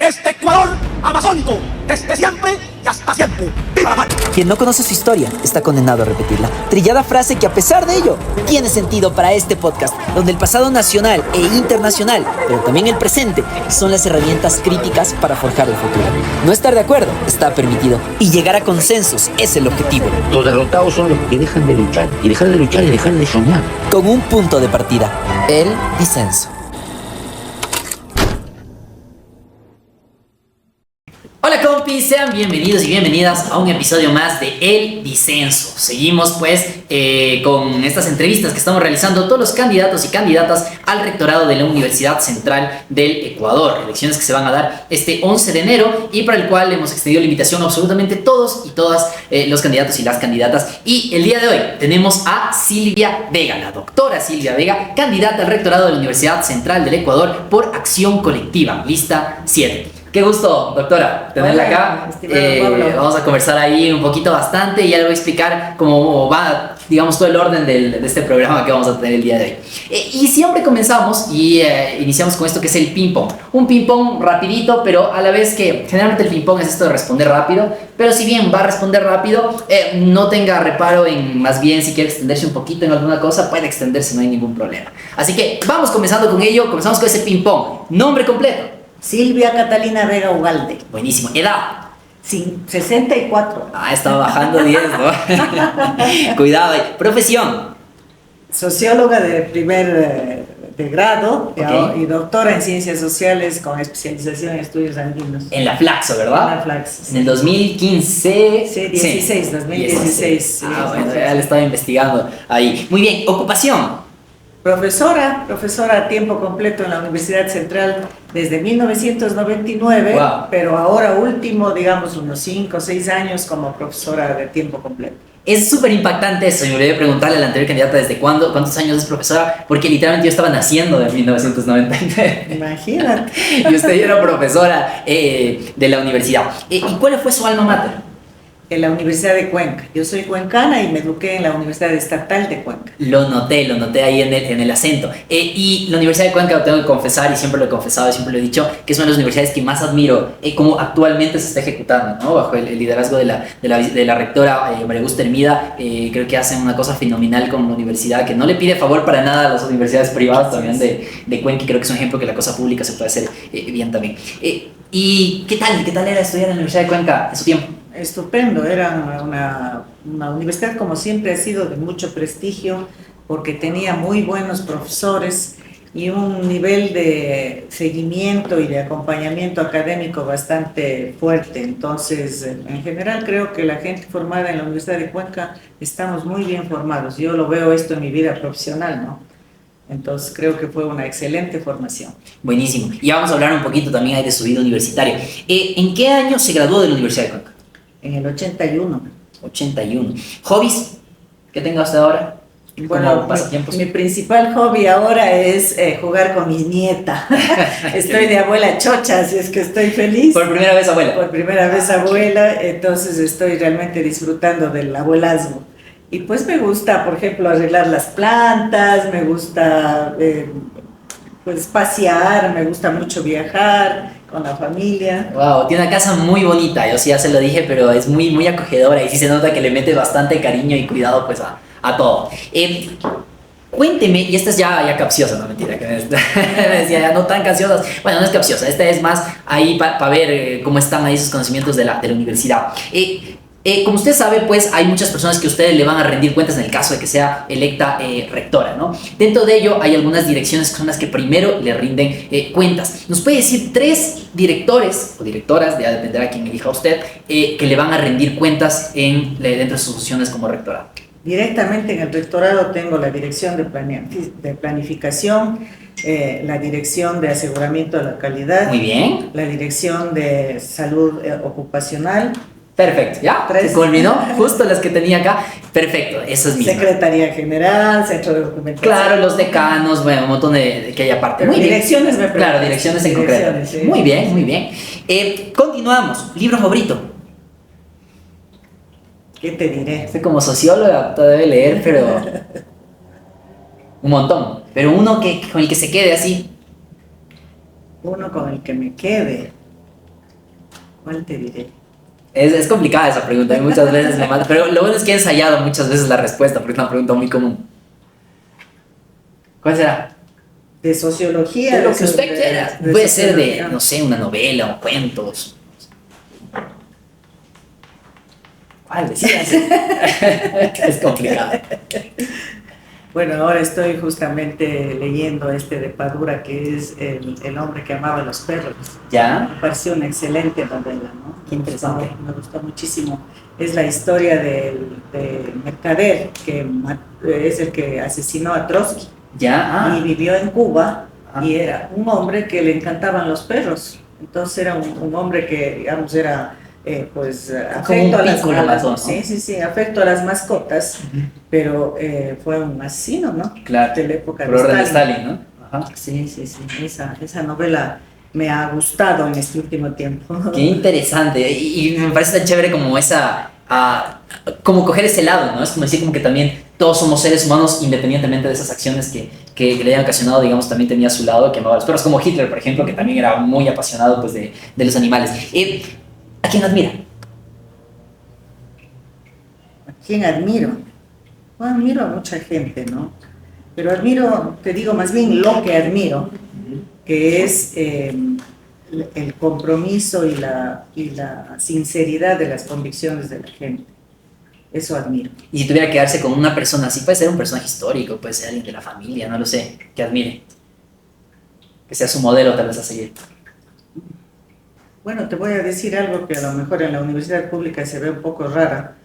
este Ecuador amazónico, desde siempre y hasta siempre. ¡Viva la patria! Quien no conoce su historia está condenado a repetirla. Trillada frase que a pesar de ello tiene sentido para este podcast, donde el pasado nacional e internacional, pero también el presente, son las herramientas críticas para forjar el futuro. No estar de acuerdo está permitido y llegar a consensos es el objetivo. Los derrotados son los que dejan de luchar, y dejar de luchar es dejar de soñar. Con un punto de partida, el disenso. Hola compis, sean bienvenidos y bienvenidas a un episodio más de El Disenso. Seguimos pues con estas entrevistas que estamos realizando a todos los candidatos y candidatas al rectorado de la Universidad Central del Ecuador. Elecciones que se van a dar este 11 de enero y para el cual hemos extendido la invitación a absolutamente todos y todas los candidatos y las candidatas. Y el día de hoy tenemos a Silvia Vega, la doctora Silvia Vega, candidata al rectorado de la Universidad Central del Ecuador por Acción Colectiva, lista 7. Qué gusto, doctora, tenerla acá. Vamos a conversar ahí un poquito bastante y ya le voy a explicar cómo va, digamos, todo el orden de este programa que vamos a tener el día de hoy. Y siempre comenzamos y iniciamos con esto que es el ping-pong. Un ping-pong rapidito, pero a la vez que generalmente el ping-pong es esto de responder rápido, pero si bien va a responder rápido, no tenga reparo en, más bien, si quiere extenderse un poquito en alguna cosa, puede extenderse, no hay ningún problema. Así que vamos comenzando con ello, comenzamos con ese ping-pong. Nombre completo. Silvia Catalina Vega Ugalde. Buenísimo. ¿Edad? 64. Estaba bajando 10, ¿no? Cuidado. Profesión. Socióloga de primer de grado, Okay. y doctora en Ciencias Sociales con especialización en estudios andinos. En la Flaxo, ¿verdad? En la Flaxo, sí. En el 2015. Sí, 16, 2016. Sí, Bueno, ya le estaba investigando ahí. Muy bien. Ocupación. Profesora a tiempo completo en la Universidad Central desde 1999, Wow. pero ahora último, digamos, unos 5 o 6 años como profesora de tiempo completo. Es súper impactante eso. Y me olvidé preguntarle a la anterior candidata desde cuántos años es profesora, porque literalmente yo estaba naciendo en 1999. Imagínate. Y usted era profesora de la universidad. ¿Y cuál fue su alma mater? En la Universidad de Cuenca. Yo soy cuencana y me eduqué en la Universidad Estatal de Cuenca. Lo noté ahí en el acento. Y la Universidad de Cuenca, lo tengo que confesar, y siempre lo he confesado y siempre lo he dicho, que es una de las universidades que más admiro, como actualmente se está ejecutando, ¿no? Bajo el liderazgo de la rectora María Augusta Hermida. Creo que hacen una cosa fenomenal con la universidad, que no le pide favor para nada a las universidades privadas también de Cuenca, y creo que es un ejemplo que la cosa pública se puede hacer bien también. ¿Y qué tal era estudiar en la Universidad de Cuenca en su tiempo? Estupendo, era una universidad, como siempre ha sido, de mucho prestigio, porque tenía muy buenos profesores y un nivel de seguimiento y de acompañamiento académico bastante fuerte. Entonces, en general creo que la gente formada en la Universidad de Cuenca estamos muy bien formados. Yo lo veo esto en mi vida profesional, ¿no? Entonces creo que fue una excelente formación. Buenísimo. Y vamos a hablar un poquito también ahí de su vida universitaria. ¿En qué año se graduó de la Universidad de Cuenca? En el 81. 81. ¿Hobbies que tenga hasta ahora? Bueno, pasatiempos. mi principal hobby ahora es jugar con mi nieta. Estoy de abuela chocha, así es que estoy feliz. Por primera vez abuela. Por primera vez abuela, entonces estoy realmente disfrutando del abuelazgo. Y pues me gusta, por ejemplo, arreglar las plantas, me gusta pues pasear, me gusta mucho viajar con la familia. Wow, tiene una casa muy bonita, yo sí ya se lo dije, pero es muy, muy acogedora y sí se nota que le mete bastante cariño y cuidado pues a todo. Cuénteme, y esta es ya capciosa, no mentira, que me decía ya no tan capciosas. Bueno, no es capciosa, esta es más ahí para ver cómo están ahí sus conocimientos de la universidad. Como usted sabe, pues hay muchas personas que ustedes le van a rendir cuentas en el caso de que sea electa rectora, ¿no? Dentro de ello hay algunas direcciones que son las que primero le rinden cuentas. ¿Nos puede decir 3 directores o directoras, ya dependerá quién elija usted, que le van a rendir cuentas dentro de sus funciones como rectora? Directamente en el rectorado tengo la dirección de planificación, la dirección de aseguramiento de la calidad. Muy bien. La dirección de salud ocupacional. Perfecto, ¿ya? 3. Se culminó, justo las que tenía acá. Perfecto, esas mismas. Secretaría General, Centro de Documentación. Claro, los decanos, bueno, un montón de que hay aparte. Pero direcciones me preguntan. Claro, direcciones en concreto. Sí. Muy bien, muy bien. Continuamos. ¿Libro favorito? ¿Qué te diré? Usted como socióloga debe leer, pero un montón. Pero uno con el que se quede así. Uno con el que me quede. ¿Cuál te diré? Es complicada esa pregunta, muchas veces me mata, pero lo bueno es que he ensayado muchas veces la respuesta, porque es una pregunta muy común. ¿Cuál será? De sociología. De lo que usted quiera. Puede ser de, sociología. no sé, una novela o cuentos. ¿Cuál decías? Es complicado. Bueno, ahora estoy justamente leyendo de Padura, que es el hombre que amaba a los perros. ¿Ya? Me pareció una excelente novela, ¿no? Qué interesante. Me gustó muchísimo. Es la historia de Mercader, que es el que asesinó a Trotsky ¿Ya? y vivió en Cuba, Ah. y era un hombre que le encantaban los perros. Entonces era un hombre que, digamos, era pues afecto a las pico lo mató, ¿no? sí, afecto a las mascotas, pero fue un asesino, ¿no? Claro. De la época Por orden de Stalin, ¿no? Ajá. Sí, esa novela me ha gustado en este último tiempo. Qué interesante. Y me parece tan chévere como como coger ese lado, ¿no? Es como decir como que también todos somos seres humanos independientemente de esas acciones que le hayan ocasionado, digamos, también tenía a su lado que amaba a los perros, como Hitler, por ejemplo, que también era muy apasionado pues de los animales. ¿A quién admira? ¿A quién admiro? Bueno, admiro a mucha gente, ¿no? Pero admiro, te digo más bien lo que admiro, que es el compromiso y la sinceridad de las convicciones de la gente. Eso admiro. Y si tuviera que quedarse con una persona así, puede ser un personaje histórico, puede ser alguien de la familia, no lo sé, que admire. Que sea su modelo tal vez a seguir. Bueno, te voy a decir algo que a lo mejor en la universidad pública se ve un poco rara.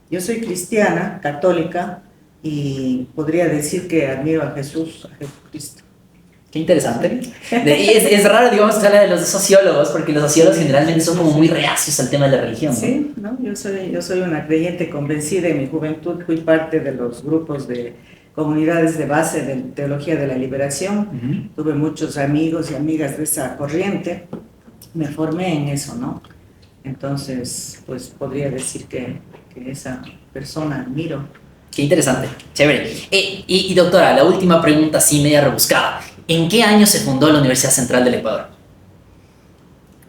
Yo soy cristiana, católica, y podría decir que admiro a Jesús, a Jesucristo. Qué interesante. Y es raro, digamos, que habla de los sociólogos, porque los sociólogos generalmente son como muy reacios al tema de la religión, ¿no? Sí, ¿no? Yo soy una creyente convencida. En mi juventud fui parte de los grupos de comunidades de base de teología de la liberación. Tuve muchos amigos y amigas de esa corriente. Me formé en eso, ¿no? Entonces, pues podría decir que esa persona admiro. Qué interesante, chévere. Y doctora, la última pregunta, así media rebuscada. ¿En qué año se fundó la Universidad Central del Ecuador?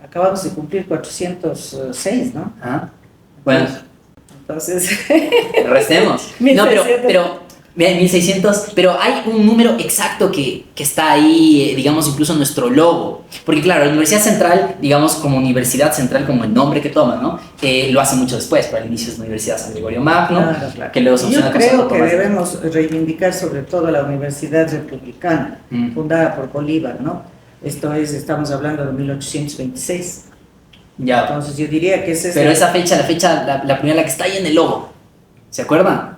Acabamos de cumplir 406, ¿no? ¿Ah? Bueno, Entonces, restemos. No, pero 1600, pero hay un número exacto que está ahí, digamos, incluso en nuestro logo. Porque claro, la Universidad Central, digamos, como Universidad Central, como el nombre que toma, ¿no? Lo hace mucho después, para el inicio es la Universidad San Gregorio Magno, claro. que luego se fusiona Yo con Santo creo que Tomás. debemos reivindicar sobre todo la Universidad Republicana, fundada por Bolívar, ¿no? Esto es, estamos hablando de 1826. Ya, Entonces yo diría que ese es pero esa fecha, la primera, la que está ahí en el logo, ¿se acuerdan?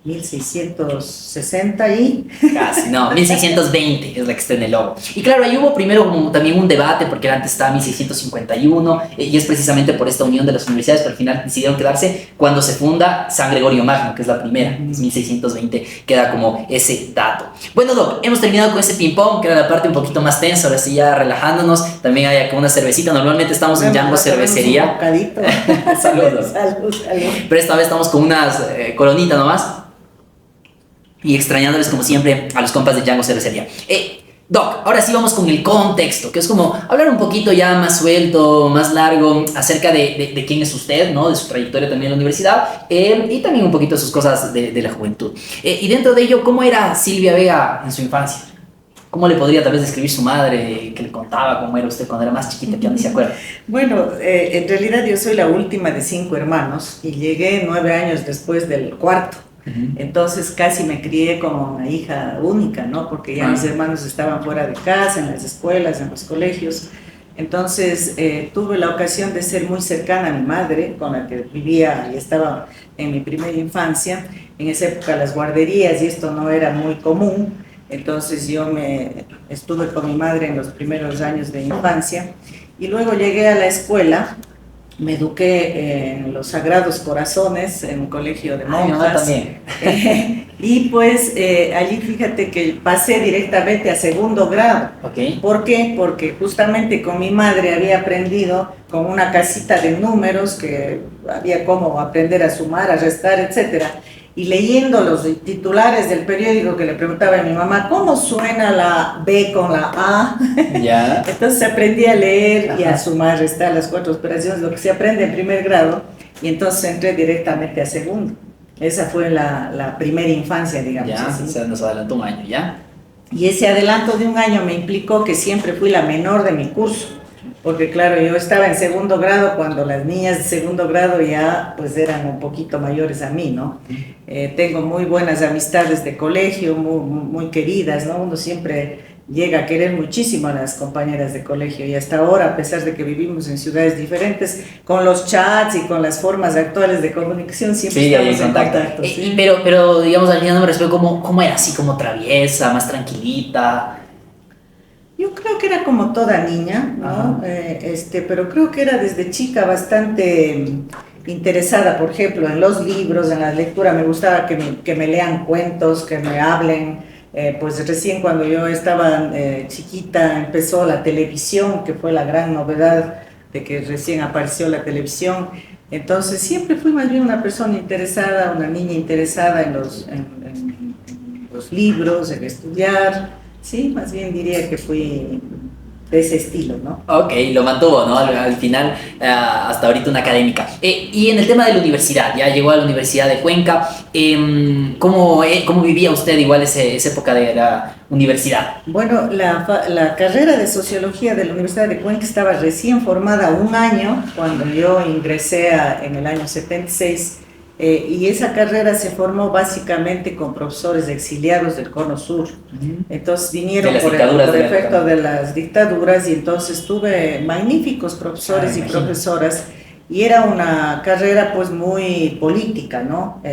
1660 y... Casi, no, 1620 es la que está en el logo. Y claro, ahí hubo primero como también un debate, porque antes estaba 1651, y es precisamente por esta unión de las universidades, pero al final decidieron quedarse cuando se funda San Gregorio Magno, que es la primera, es 1620, queda como ese dato. Bueno, Doc, hemos terminado con ese ping-pong, que era la parte un poquito más tensa, ahora sí ya relajándonos, también hay acá una cervecita, normalmente estamos en Django Cervecería. Un bocadito. Saludos. Salud. Pero esta vez estamos con unas coronitas nomás. Y extrañándoles como siempre a los compas de Django Cervecería. Doc, ahora sí vamos con el contexto, que es como hablar un poquito ya más suelto, más largo, acerca de quién es usted, ¿no? De su trayectoria también en la universidad, y también un poquito de sus cosas de la juventud. Y dentro de ello, ¿cómo era Silvia Vega en su infancia? ¿Cómo le podría tal vez describir su madre, que le contaba cómo era usted cuando era más chiquita, que aún ni se acuerda? Bueno, en realidad yo soy la última de 5 hermanos y llegué 9 años después del cuarto. Entonces casi me crié como una hija única, ¿no? Porque ya mis hermanos estaban fuera de casa, en las escuelas, en los colegios. Entonces tuve la ocasión de ser muy cercana a mi madre, con la que vivía y estaba en mi primera infancia. En esa época las guarderías y esto no era muy común. Entonces yo estuve con mi madre en los primeros años de infancia. Y luego llegué a la escuela. Me eduqué en los Sagrados Corazones, en un colegio de monjas. Y pues allí fíjate que pasé directamente a segundo grado. Okay. ¿Por qué? Porque justamente con mi madre había aprendido con una casita de números que había cómo aprender a sumar, a restar, etc. y leyendo los titulares del periódico que le preguntaba a mi mamá, ¿cómo suena la B con la A? Ya. Entonces aprendí a leer y a Ajá. sumar, restar las 4 operaciones, lo que se aprende en primer grado, y entonces entré directamente a segundo. Esa fue la primera infancia, digamos Ya, así. o sea, nos adelantó un año, ¿ya? Y ese adelanto de un año me implicó que siempre fui la menor de mi curso, porque claro, yo estaba en segundo grado cuando las niñas de segundo grado ya pues eran un poquito mayores a mí, ¿no? Tengo muy buenas amistades de colegio, muy queridas, ¿no? Uno siempre llega a querer muchísimo a las compañeras de colegio y hasta ahora, a pesar de que vivimos en ciudades diferentes, con los chats y con las formas actuales de comunicación siempre Sí, ahí estamos en en contacto. contacto. ¿Sí? Pero, digamos, al final no me refiero cómo era así, como traviesa, más tranquilita. Yo creo que era como toda niña, ¿no? Pero creo que era desde chica bastante interesada, por ejemplo, en los libros, en la lectura. Me gustaba que me lean cuentos, que me hablen. Pues recién cuando yo estaba chiquita empezó la televisión, que fue la gran novedad de que recién apareció la televisión. Entonces siempre fui más bien una persona interesada, una niña interesada en los libros, en estudiar. Sí, más bien diría que fui de ese estilo, ¿no? Ok, lo mantuvo, ¿no? Al final, hasta ahorita una académica. Y en el tema de la universidad, ya llegó a la Universidad de Cuenca. ¿Cómo vivía usted igual esa época de la universidad? Bueno, la carrera de Sociología de la Universidad de Cuenca estaba recién formada un año cuando yo ingresé en el año 76. Y esa carrera se formó básicamente con profesores exiliados del Cono Sur. Entonces vinieron por efecto de las dictaduras y entonces tuve magníficos profesores y profesoras y era una carrera pues muy política, ¿no?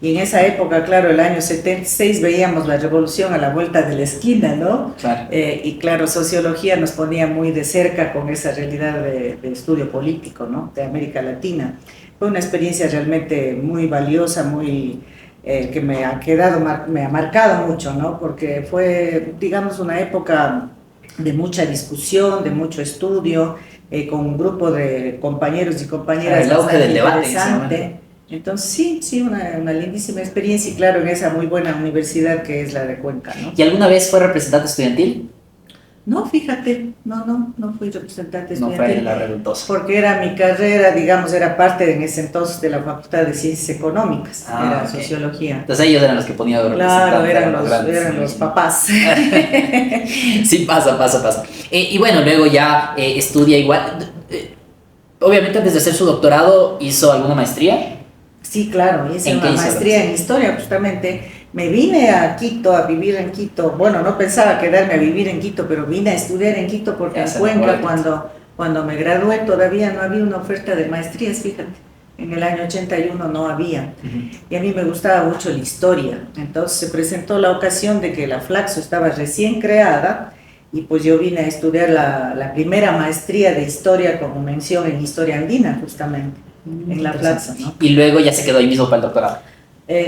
Y en esa época, claro, el año 76 veíamos la revolución a la vuelta de la esquina, ¿no? Claro. Y claro, sociología nos ponía muy de cerca con esa realidad de estudio político, ¿no? De América Latina. Fue una experiencia realmente muy valiosa, que me ha marcado mucho, ¿no? Porque fue, digamos, una época de mucha discusión, de mucho estudio, con un grupo de compañeros y compañeras el auge del debate. interesante. Entonces, sí, una lindísima experiencia y claro, en esa muy buena universidad que es la de Cuenca, ¿no? ¿Y alguna vez fue representante estudiantil? No, fíjate, no fui representante No estudiantil. fue la revoltosa. Porque era mi carrera, digamos, era parte en ese entonces de la Facultad de Ciencias Económicas, era ok. Sociología. Entonces ellos eran los que ponían de Claro, representantes. eran los papás. Sí, pasa. Y bueno, luego ya estudia igual. Obviamente antes de hacer su doctorado hizo alguna maestría. Sí, claro, hice una maestría en Historia justamente. Me vine a Quito, a vivir en Quito. Bueno, no pensaba quedarme a vivir en Quito, pero vine a estudiar en Quito porque en Cuenca, cuando me gradué, todavía no había una oferta de maestrías, fíjate. En el año 81 no había. Y a mí me gustaba mucho la historia. Entonces se presentó la ocasión de que la Flaxo estaba recién creada y pues yo vine a estudiar la primera maestría de historia como mención en historia andina, justamente, en la Flaxo, ¿no? Y luego ya se quedó ahí mismo para el doctorado.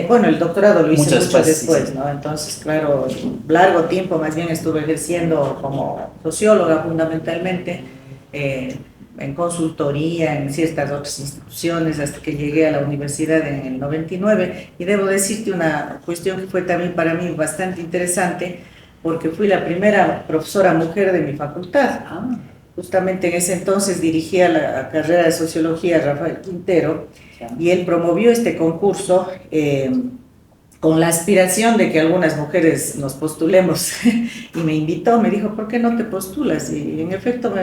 Bueno, el doctorado lo hice mucho después, sí. ¿no? Entonces, claro, largo tiempo más bien estuve ejerciendo como socióloga fundamentalmente, en consultoría, en ciertas otras instituciones, hasta que llegué a la universidad en el 99. Y debo decirte una cuestión que fue también para mí bastante interesante, porque fui la primera profesora mujer de mi facultad. Justamente en ese entonces dirigía la carrera de Sociología Rafael Quintero, y él promovió este concurso con la aspiración de que algunas mujeres nos postulemos y me invitó, me dijo, ¿por qué no te postulas? Y en efecto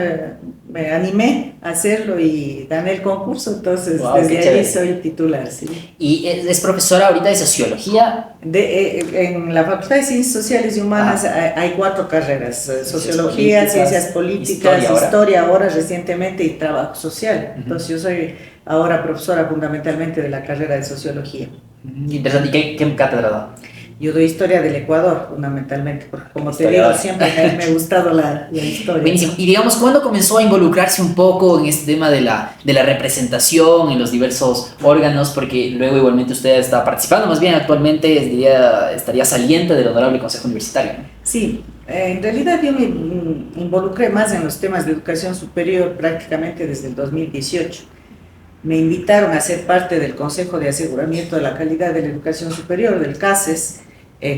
me animé a hacerlo y gané el concurso, entonces desde ahí soy titular. ¿Sí? ¿Y es profesora ahorita de Sociología? En la Facultad de Ciencias Sociales y Humanas hay 4 carreras, Sociología, Ciencias Políticas, Historia ahora recientemente y Trabajo Social. Entonces yo soy ahora profesora fundamentalmente de la carrera de Sociología. Interesante. ¿Y qué cátedra da? Yo doy historia del Ecuador, fundamentalmente, porque como te digo, siempre me ha gustado la historia. Buenísimo. Y digamos, ¿cuándo comenzó a involucrarse un poco en este tema de la representación en los diversos órganos? Porque luego igualmente usted está participando, más bien actualmente estaría saliente del Honorable Consejo Universitario, ¿no? Sí, en realidad yo me involucré más en los temas de educación superior prácticamente desde el 2018. me invitaron a ser parte del Consejo de Aseguramiento de la Calidad de la Educación Superior, del CASES,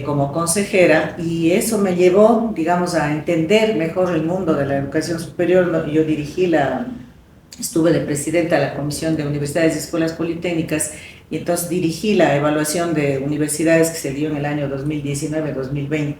como consejera, y eso me llevó, digamos, a entender mejor el mundo de la educación superior. Yo estuve de presidenta de la Comisión de Universidades y Escuelas Politécnicas, y entonces dirigí la evaluación de universidades que se dio en el año 2019-2020.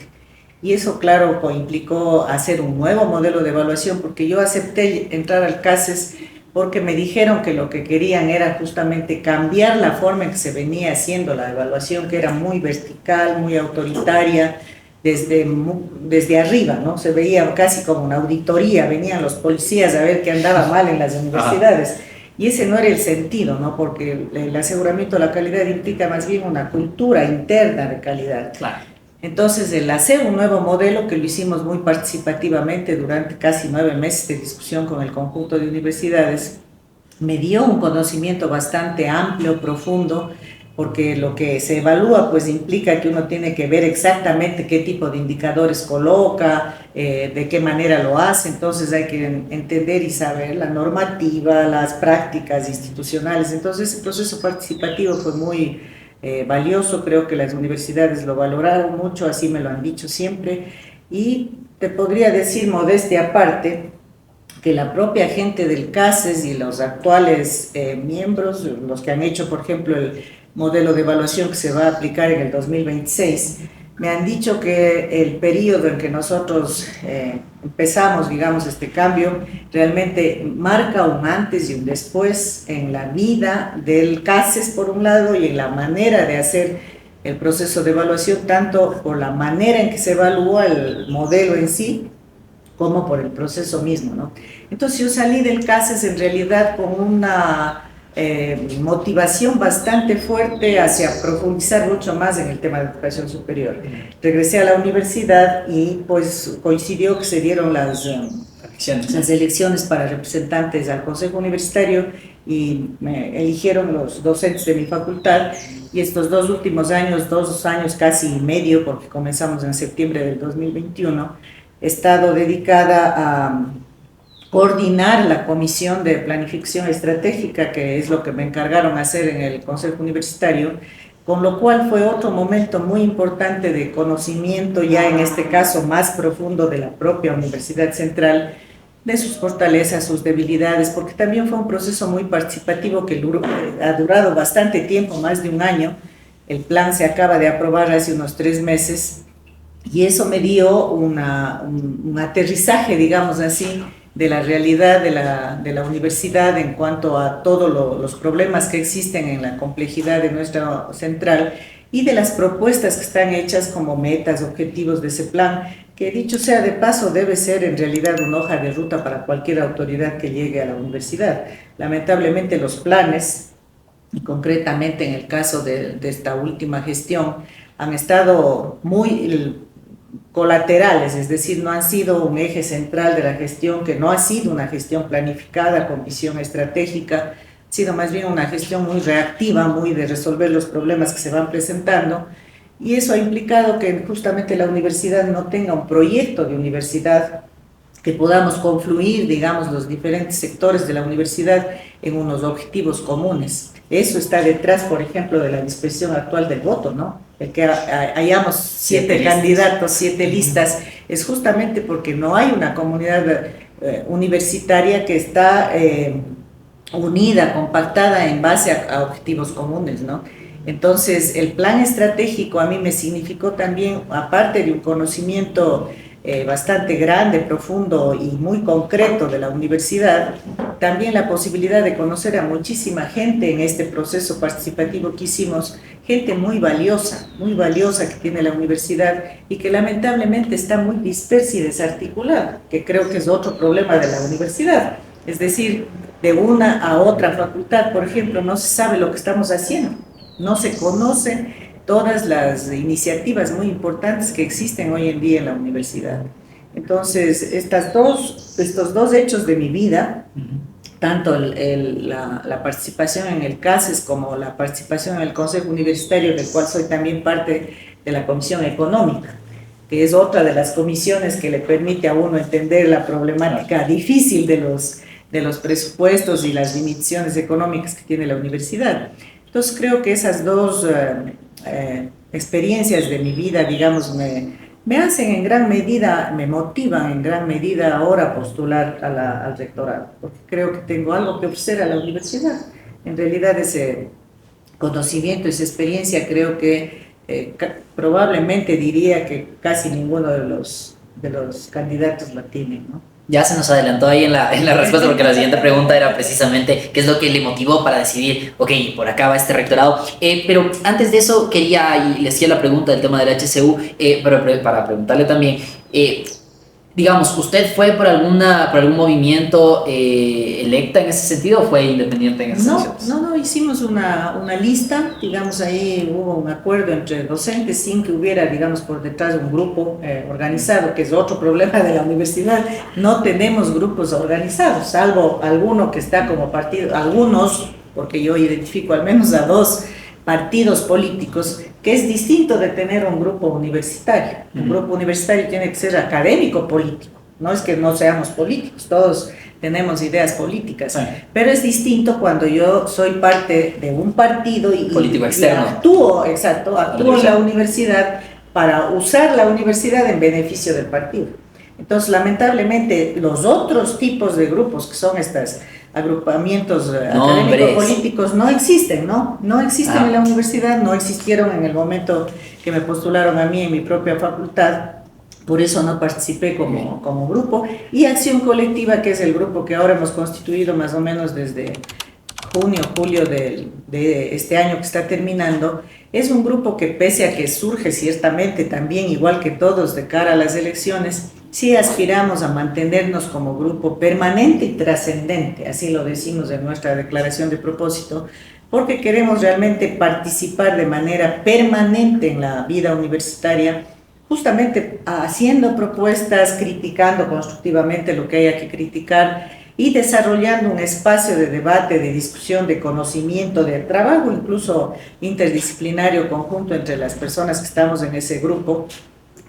Y eso, claro, implicó hacer un nuevo modelo de evaluación, porque yo acepté entrar al CASES porque me dijeron que lo que querían era justamente cambiar la forma en que se venía haciendo la evaluación, que era muy vertical, muy autoritaria, desde arriba, ¿no? Se veía casi como una auditoría, venían los policías a ver qué andaba mal en las universidades. Y ese no era el sentido, ¿no? Porque el aseguramiento de la calidad implica más bien una cultura interna de calidad. Claro. Entonces, el hacer un nuevo modelo, que lo hicimos muy participativamente durante casi 9 meses de discusión con el conjunto de universidades, me dio un conocimiento bastante amplio, profundo, porque lo que se evalúa pues implica que uno tiene que ver exactamente qué tipo de indicadores coloca, de qué manera lo hace. Entonces hay que entender y saber la normativa, las prácticas institucionales. Entonces ese proceso participativo fue muy valioso. Creo que las universidades lo valoraron mucho, así me lo han dicho siempre, y te podría decir, modestia aparte, que la propia gente del CASES y los actuales miembros, los que han hecho, por ejemplo, el modelo de evaluación que se va a aplicar en el 2026, me han dicho que el periodo en que nosotros empezamos, digamos, este cambio, realmente marca un antes y un después en la vida del CASES, por un lado, y en la manera de hacer el proceso de evaluación, tanto por la manera en que se evalúa el modelo en sí, como por el proceso mismo, ¿no? Entonces yo salí del CASES en realidad con una motivación bastante fuerte hacia profundizar mucho más en el tema de educación superior. Regresé a la universidad y pues coincidió que se dieron las elecciones para representantes al Consejo Universitario y me eligieron los docentes de mi facultad, y estos 2 últimos años, 2 años casi y medio, porque comenzamos en septiembre del 2021, he estado dedicada a coordinar la comisión de planificación estratégica, que es lo que me encargaron hacer en el Consejo Universitario, con lo cual fue otro momento muy importante de conocimiento, ya en este caso más profundo, de la propia Universidad Central, de sus fortalezas, sus debilidades, porque también fue un proceso muy participativo que ha durado bastante tiempo, más de un año. El plan se acaba de aprobar hace unos 3 meses, y eso me dio un aterrizaje, digamos así, de la realidad de la universidad en cuanto a todos los problemas que existen en la complejidad de nuestra central, y de las propuestas que están hechas como metas, objetivos de ese plan, que dicho sea de paso debe ser en realidad una hoja de ruta para cualquier autoridad que llegue a la universidad. Lamentablemente los planes, y concretamente en el caso de esta última gestión, han estado muy colaterales, es decir, no han sido un eje central de la gestión, que no ha sido una gestión planificada con visión estratégica, ha sido más bien una gestión muy reactiva, muy de resolver los problemas que se van presentando, y eso ha implicado que justamente la universidad no tenga un proyecto de universidad, que podamos confluir, digamos, los diferentes sectores de la universidad en unos objetivos comunes. Eso está detrás, por ejemplo, de la dispersión actual del voto, ¿no? El que hayamos 7 candidatos, 7 listas, es justamente porque no hay una comunidad universitaria que está unida, compactada en base a objetivos comunes, ¿no? Entonces, el plan estratégico a mí me significó también, aparte de un conocimiento bastante grande, profundo y muy concreto de la universidad, también la posibilidad de conocer a muchísima gente en este proceso participativo que hicimos, gente muy valiosa que tiene la universidad y que lamentablemente está muy dispersa y desarticulada, que creo que es otro problema de la universidad. Es decir, de una a otra facultad, por ejemplo, no se sabe lo que estamos haciendo, no se conoce todas las iniciativas muy importantes que existen hoy en día en la universidad. Entonces, estos dos hechos de mi vida, tanto la participación en el CASES como la participación en el Consejo Universitario, del cual soy también parte de la Comisión Económica, que es otra de las comisiones que le permite a uno entender la problemática difícil de de los presupuestos y las limitaciones económicas que tiene la universidad. Entonces creo que esas dos experiencias de mi vida, digamos, me hacen en gran medida, me motivan en gran medida ahora a postular al rectorado, porque creo que tengo algo que ofrecer a la universidad. En realidad ese conocimiento, esa experiencia, creo que probablemente diría que casi ninguno de los candidatos la tiene, ¿no? Ya se nos adelantó ahí en la respuesta, porque la siguiente pregunta era precisamente qué es lo que le motivó para decidir, ok, por acá va este rectorado. Pero antes de eso quería, y le hacía la pregunta del tema del HCU, para preguntarle también, digamos, ¿usted fue por algún movimiento electa en ese sentido o fue independiente en ese sentido? No, hicimos una lista, digamos, ahí hubo un acuerdo entre docentes sin que hubiera, digamos, por detrás un grupo organizado, que es otro problema de la universidad. No tenemos grupos organizados, salvo alguno que está como partido, algunos, porque yo identifico al menos a 2 partidos políticos, que es distinto de tener un grupo universitario. Un grupo universitario tiene que ser académico político, no es que no seamos políticos, todos tenemos ideas políticas, pero es distinto cuando yo soy parte de un partido y político externo. Actúo en la universidad para usar la universidad en beneficio del partido. Entonces, lamentablemente, los otros tipos de grupos, que son estos agrupamientos académico-políticos, no existen, ¿no? No existen en la universidad, no existieron en el momento que me postularon a mí en mi propia facultad, por eso no participé como grupo. Y Acción Colectiva, que es el grupo que ahora hemos constituido más o menos desde julio de este año que está terminando, es un grupo que, pese a que surge ciertamente también, igual que todos, de cara a las elecciones, sí aspiramos a mantenernos como grupo permanente y trascendente, así lo decimos en nuestra declaración de propósito, porque queremos realmente participar de manera permanente en la vida universitaria, justamente haciendo propuestas, criticando constructivamente lo que haya que criticar y desarrollando un espacio de debate, de discusión, de conocimiento, de trabajo incluso interdisciplinario conjunto entre las personas que estamos en ese grupo,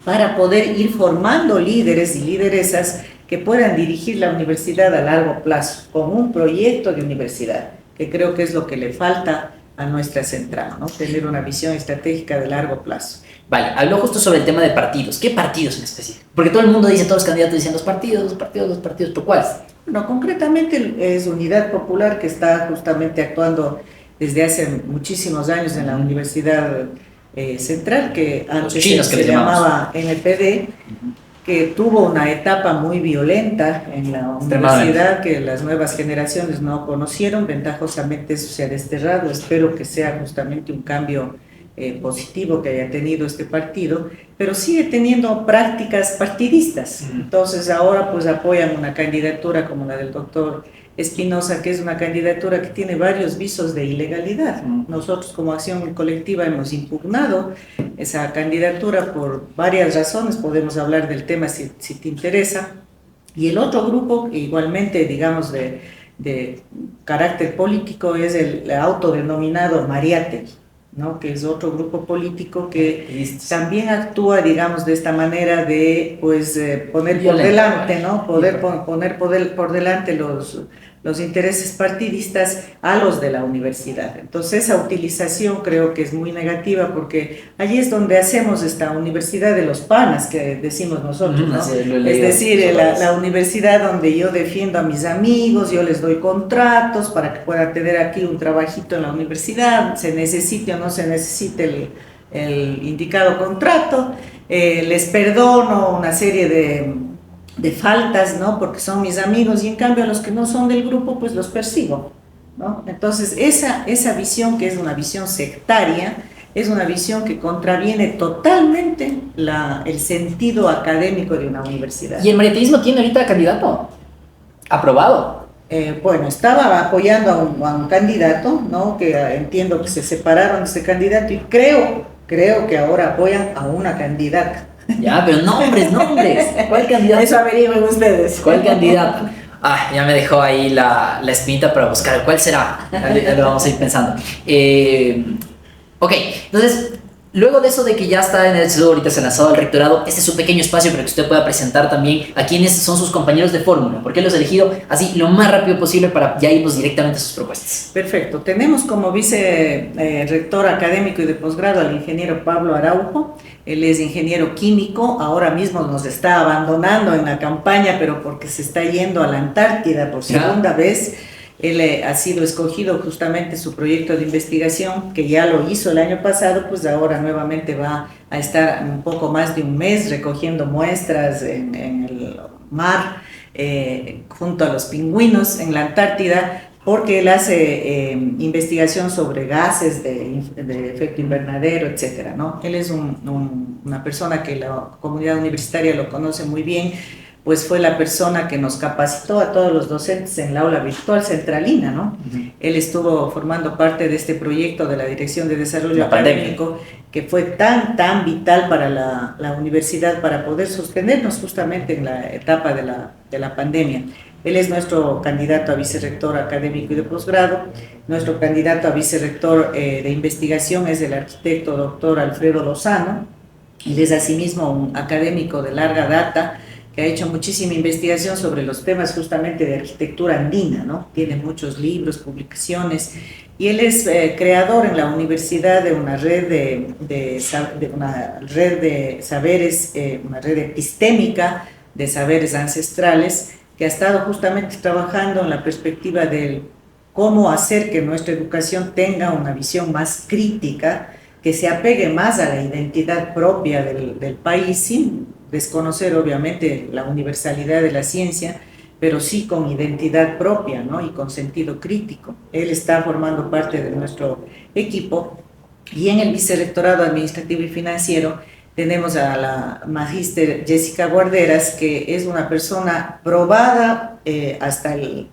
para poder ir formando líderes y lideresas que puedan dirigir la universidad a largo plazo, con un proyecto de universidad, que creo que es lo que le falta a nuestra central, ¿no? Tener una visión estratégica de largo plazo. Vale, habló justo sobre el tema de partidos. ¿Qué partidos en específico? Porque todo el mundo dice, todos los candidatos dicen los partidos, ¿pero cuáles? No, concretamente es Unidad Popular, que está justamente actuando desde hace muchísimos años en la Universidad Central, que antes se llamaba NPD, que tuvo una etapa muy violenta en la universidad que las nuevas generaciones no conocieron. Ventajosamente eso se ha desterrado. Espero que sea justamente un cambio positivo que haya tenido este partido, pero sigue teniendo prácticas partidistas. Entonces ahora pues apoyan una candidatura como la del doctor Espinosa, que es una candidatura que tiene varios visos de ilegalidad. Nosotros como Acción Colectiva hemos impugnado esa candidatura por varias razones, podemos hablar del tema si te interesa. Y el otro grupo, igualmente digamos de carácter político, es el autodenominado Mariátegui, ¿no? Que es otro grupo político que también actúa, digamos, de esta manera de pues, poner por delante, ¿no? Poner por delante los intereses partidistas a los de la universidad. Entonces esa utilización creo que es muy negativa, porque allí es donde hacemos esta universidad de los panas que decimos nosotros, ¿no? Es decir, la universidad donde yo defiendo a mis amigos, yo les doy contratos para que puedan tener aquí un trabajito en la universidad, se necesite o no se necesite el indicado contrato, les perdono una serie de faltas, ¿no? Porque son mis amigos, y en cambio a los que no son del grupo pues los persigo, ¿no? Entonces esa visión, que es una visión sectaria, es una visión que contraviene totalmente el sentido académico de una universidad. ¿Y el mariateísmo tiene ahorita candidato? ¿Aprobado? Bueno, estaba apoyando a un candidato, ¿no? Que entiendo que se separaron de ese candidato, y creo que ahora apoyan a una candidata. Ya, pero nombres. ¿Cuál candidato? Eso averigüen ustedes. ¿Cuál candidato? Ya me dejó ahí la espinita para buscar. ¿Cuál será? Ya lo vamos a ir pensando. Ok, entonces, Luego de eso de que ya está en el CEDU, ahorita se ha lanzado al rectorado, este es su pequeño espacio para que usted pueda presentar también a quienes son sus compañeros de fórmula, porque los he elegido así lo más rápido posible para ya irnos directamente a sus propuestas. Perfecto. Tenemos como rector académico y de posgrado al ingeniero Pablo Araujo. Él es ingeniero químico, ahora mismo nos está abandonando en la campaña, pero porque se está yendo a la Antártida por segunda vez. Él ha sido escogido justamente su proyecto de investigación, que ya lo hizo el año pasado, pues ahora nuevamente va a estar un poco más de un mes recogiendo muestras en el mar, junto a los pingüinos en la Antártida, porque él hace investigación sobre gases de efecto invernadero, etcétera, ¿no? Él es una persona que la comunidad universitaria lo conoce muy bien, pues fue la persona que nos capacitó a todos los docentes en la aula virtual centralina, ¿no? Él estuvo formando parte de este proyecto de la Dirección de Desarrollo Académico, que fue tan vital para la universidad para poder sostenernos justamente en la etapa de la pandemia. Él es nuestro candidato a vicerrector académico y de posgrado. Nuestro candidato a vicerrector de investigación es el arquitecto doctor Alfredo Lozano. Él es asimismo un académico de larga data, que ha hecho muchísima investigación sobre los temas justamente de arquitectura andina, ¿no? Tiene muchos libros, publicaciones, y él es creador en la universidad de una red de saberes, una red epistémica de saberes ancestrales, que ha estado justamente trabajando en la perspectiva de cómo hacer que nuestra educación tenga una visión más crítica, que se apegue más a la identidad propia del país, sin desconocer obviamente la universalidad de la ciencia, pero sí con identidad propia, ¿no? Y con sentido crítico. Él está formando parte de nuestro equipo, y en el vicerrectorado administrativo y financiero tenemos a la magíster Jessica Guarderas, que es una persona probada hasta el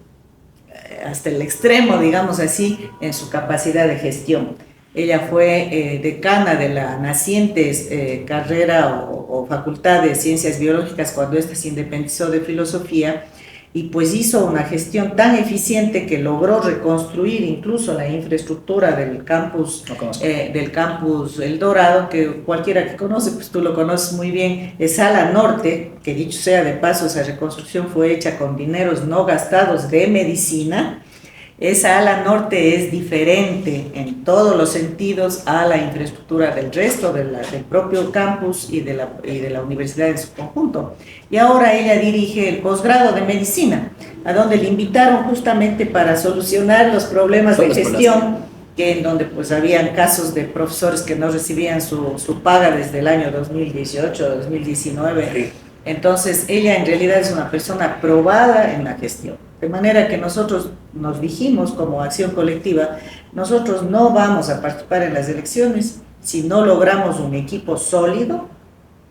extremo, digamos así, en su capacidad de gestión. Ella fue decana de la naciente carrera o Facultad de Ciencias Biológicas cuando ésta se independizó de Filosofía, y pues hizo una gestión tan eficiente que logró reconstruir incluso la infraestructura del campus El Dorado, que cualquiera que conoce, pues tú lo conoces muy bien, es Ala Norte, que dicho sea de paso, esa reconstrucción fue hecha con dineros no gastados de medicina. Esa ala norte es diferente en todos los sentidos a la infraestructura del resto del propio campus y de la universidad en su conjunto. Y ahora ella dirige el posgrado de medicina, a donde le invitaron justamente para solucionar los problemas de gestión, que en donde pues habían casos de profesores que no recibían su paga desde el año 2018 2019. Entonces ella en realidad es una persona probada en la gestión. De manera que nosotros nos dijimos como acción colectiva, nosotros no vamos a participar en las elecciones si no logramos un equipo sólido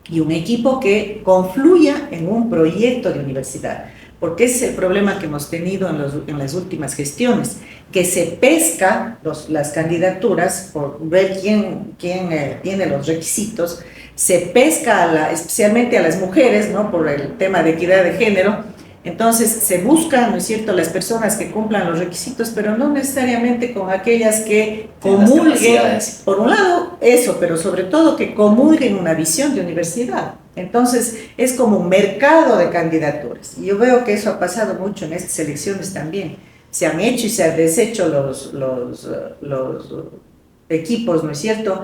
y un equipo que confluya en un proyecto de universidad. Porque ese es el problema que hemos tenido en las últimas gestiones, que se pesca las candidaturas por ver quién tiene los requisitos, se pesca especialmente a las mujeres, ¿no? Por el tema de equidad de género. Entonces se buscan, ¿no es cierto?, las personas que cumplan los requisitos, pero no necesariamente con aquellas que comulguen, por un lado eso, pero sobre todo que comulguen una visión de universidad. Entonces es como un mercado de candidaturas, y yo veo que eso ha pasado mucho en estas elecciones también. Se han hecho y se han deshecho los equipos, ¿no es cierto?,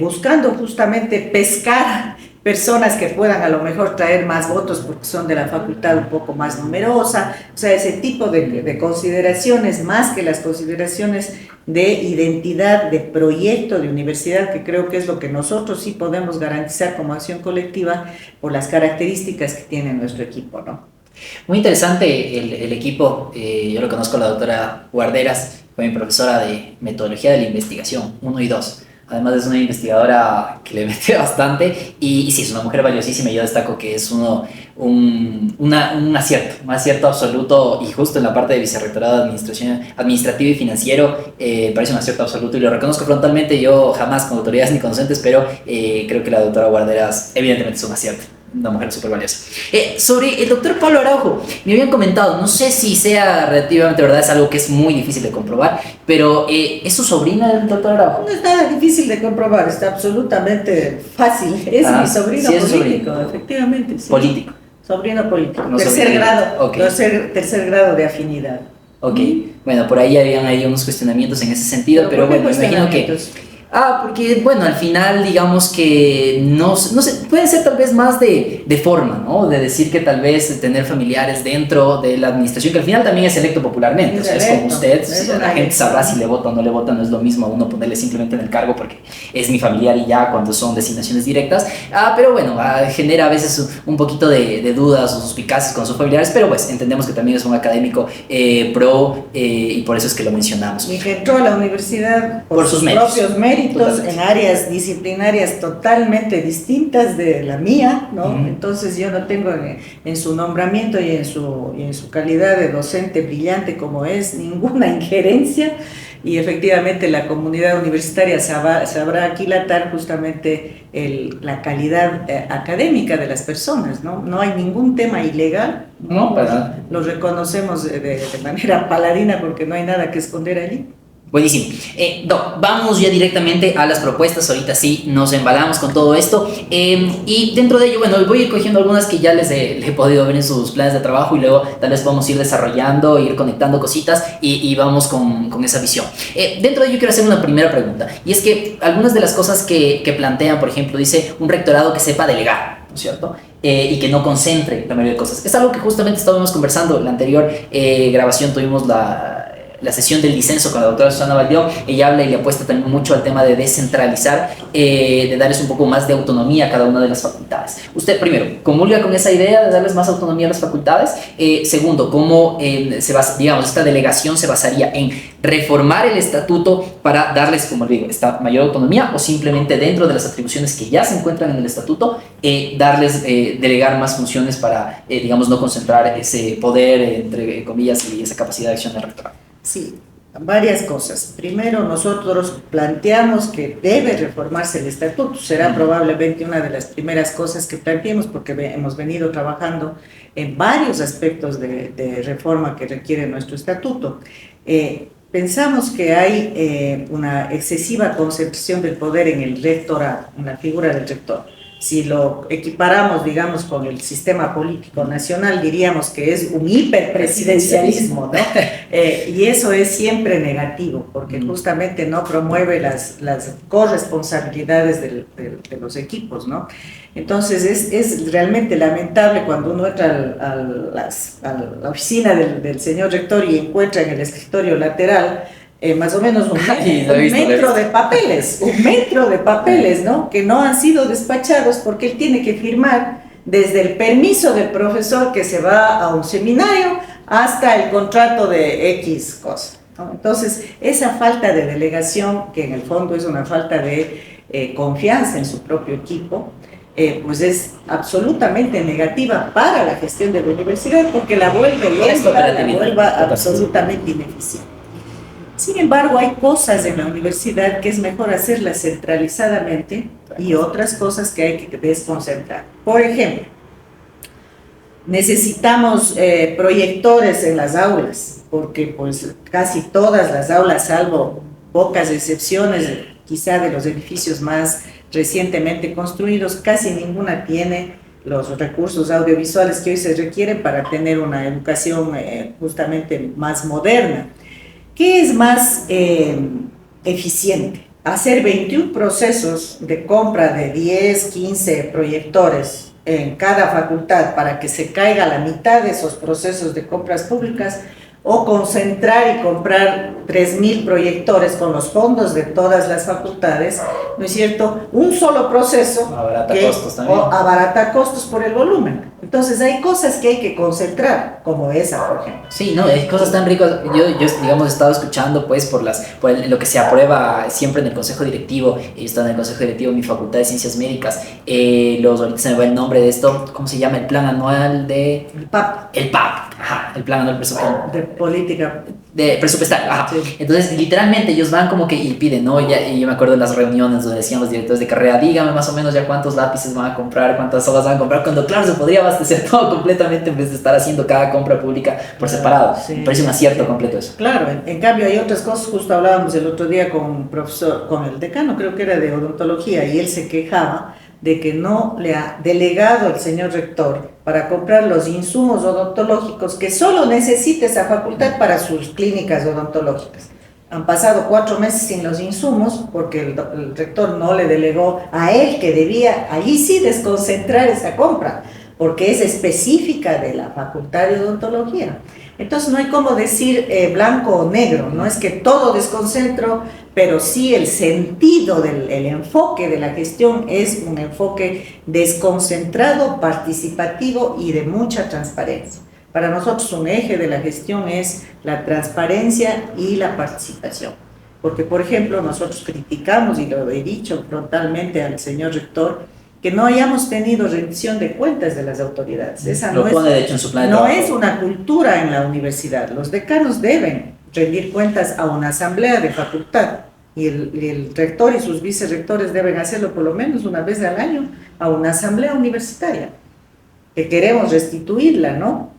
buscando justamente pescar personas que puedan a lo mejor traer más votos porque son de la facultad un poco más numerosa, o sea, ese tipo de consideraciones, más que las consideraciones de identidad, de proyecto de universidad, que creo que es lo que nosotros sí podemos garantizar como acción colectiva por las características que tiene nuestro equipo, ¿no? Muy interesante el equipo. Yo lo conozco a la doctora Guarderas, fue mi profesora de metodología de la investigación 1 y 2. Además es una investigadora que le mete bastante y sí, es una mujer valiosísima. Y yo destaco que es un acierto absoluto, y justo en la parte de vicerrectorado de administrativo y financiero parece un acierto absoluto, y lo reconozco frontalmente. Yo jamás con autoridades ni con docentes, pero creo que la doctora Guarderas evidentemente es un acierto. una mujer súper valiosa. Sobre el doctor Pablo Araujo, me habían comentado, no sé si sea relativamente verdad, es algo que es muy difícil de comprobar, pero ¿es su sobrina el doctor Araujo? No es nada difícil de comprobar, está absolutamente fácil. Es mi sobrino sí, es su político, sobrino. efectivamente. Sí. Político. Sobrino político, No tercer sobrino. grado, Ok. tercer grado de afinidad. Ok, bueno, por ahí habían ahí unos cuestionamientos en ese sentido, pero ¿por qué bueno, me imagino que... cuestionamientos? Porque bueno, al final digamos que no sé, puede ser tal vez más de forma, ¿no? De decir que tal vez tener familiares dentro de la administración, que al final también es electo popularmente, o sea, es como Electo, usted, es la una gente elección. sabrá si le vota o no le vota, no es lo mismo a uno ponerle simplemente en el cargo porque es mi familiar y ya cuando son designaciones directas, pero bueno, genera a veces un poquito de dudas o suspicacias con sus familiares, pero pues entendemos que también es un académico pro y por eso es que lo mencionamos. Y que entró a la universidad Por sus méritos. propios méritos, Totalmente. en áreas disciplinarias totalmente distintas de la mía, ¿no? Ujú. Entonces yo no tengo en su nombramiento y en su calidad de docente brillante como es ninguna injerencia, y efectivamente la comunidad universitaria sabrá aquilatar justamente la calidad académica de las personas, ¿no? No hay ningún tema ilegal, No, para nada. lo reconocemos de manera paladina porque no hay nada que esconder allí. Buenísimo. Doc, vamos ya directamente a las propuestas. Ahorita sí nos embalamos con todo esto. Y dentro de ello, bueno, voy a ir cogiendo algunas que ya les he podido ver en sus planes de trabajo y luego tal vez podamos ir desarrollando, ir conectando cositas y vamos con esa visión. Dentro de ello quiero hacer una primera pregunta. Y es que algunas de las cosas que plantean, por ejemplo, dice un rectorado que sepa delegar, ¿no es cierto? Y que no concentre la mayoría de cosas. Es algo que justamente estábamos conversando. En la anterior grabación tuvimos la sesión del disenso con la doctora Susana Valdión. Ella habla y le apuesta también mucho al tema de descentralizar, de darles un poco más de autonomía a cada una de las facultades. Usted, primero, ¿comulga con esa idea de darles más autonomía a las facultades? Segundo, ¿cómo digamos, esta delegación se basaría en reformar el estatuto para darles, como le digo, esta mayor autonomía, o simplemente dentro de las atribuciones que ya se encuentran en el estatuto, darles, delegar más funciones para, digamos, no concentrar ese poder, entre comillas, y esa capacidad de acción del rectorado? Sí, varias cosas. Primero, nosotros planteamos que debe reformarse el estatuto. Será probablemente una de las primeras cosas que planteemos porque hemos venido trabajando en varios aspectos de reforma que requiere nuestro estatuto. Pensamos que hay una excesiva concentración del poder en el rectorado, en la figura del rector. Si lo equiparamos, digamos, con el sistema político nacional, diríamos que es un hiperpresidencialismo, ¿no? Y eso es siempre negativo, porque justamente no promueve las corresponsabilidades de los equipos, ¿no? Entonces es realmente lamentable cuando uno entra a la oficina del señor rector y encuentra en el escritorio lateral más o menos un metro de papeles, ¿no? Que no han sido despachados porque él tiene que firmar desde el permiso del profesor que se va a un seminario hasta el contrato de X cosa, ¿no? Entonces, esa falta de delegación, que en el fondo es una falta de confianza en su propio equipo, pues es absolutamente negativa para la gestión de la universidad porque la vuelve lenta, la vuelva absolutamente ineficiente. Sin embargo, hay cosas en la universidad que es mejor hacerlas centralizadamente y otras cosas que hay que desconcentrar. Por ejemplo, necesitamos proyectores en las aulas, porque pues casi todas las aulas, salvo pocas excepciones, quizá de los edificios más recientemente construidos, casi ninguna tiene los recursos audiovisuales que hoy se requieren para tener una educación justamente más moderna. ¿Qué es más eficiente? Hacer 21 procesos de compra de 10, 15 proyectores en cada facultad para que se caiga la mitad de esos procesos de compras públicas, o concentrar y comprar 3.000 proyectores con los fondos de todas las facultades, ¿no es cierto? Un solo proceso Abarata costos también. abarata costos por el volumen. Entonces hay cosas que hay que concentrar, como esa, por ejemplo. Sí, no, hay cosas tan ricas. Yo digamos, he estado escuchando pues por lo que se aprueba siempre en el consejo directivo. Yo estaba en el consejo directivo de mi facultad de ciencias médicas. Ahorita se me va el nombre de esto. ¿Cómo se llama? El plan anual de... El PAP. El PAP. Ajá, el plan anual presupuestario. De política De presupuestario, ajá. Sí. Entonces, literalmente ellos van como que y piden, ¿no? Y yo me acuerdo de las reuniones donde decían los directores de carrera, dígame más o menos ya cuántos lápices van a comprar, cuántas hojas van a comprar, cuando claro, se podría abastecer todo completamente en vez de estar haciendo cada compra pública por separado. Sí. Me parece un acierto completo eso. Claro, en cambio hay otras cosas, justo hablábamos el otro día con un profesor, con el decano, creo que era de odontología, y él se quejaba de que no le ha delegado el señor rector para comprar los insumos odontológicos que solo necesita esa facultad para sus clínicas odontológicas. Han pasado 4 meses sin los insumos porque el rector no le delegó a él que debía allí sí desconcentrar esa compra, porque es específica de la facultad de odontología. Entonces no hay como decir blanco o negro, no es que todo desconcentro, pero sí el sentido el enfoque de la gestión es un enfoque desconcentrado, participativo y de mucha transparencia. Para nosotros un eje de la gestión es la transparencia y la participación. Porque, por ejemplo, nosotros criticamos, y lo he dicho frontalmente al señor rector, que no hayamos tenido rendición de cuentas de las autoridades. Esa Lo no pone es, de hecho en su plan de no trabajo. es una cultura en la universidad. Los decanos deben rendir cuentas a una asamblea de facultad y el rector y sus vicerrectores deben hacerlo por lo menos una vez al año a una asamblea universitaria, que queremos restituirla, ¿no?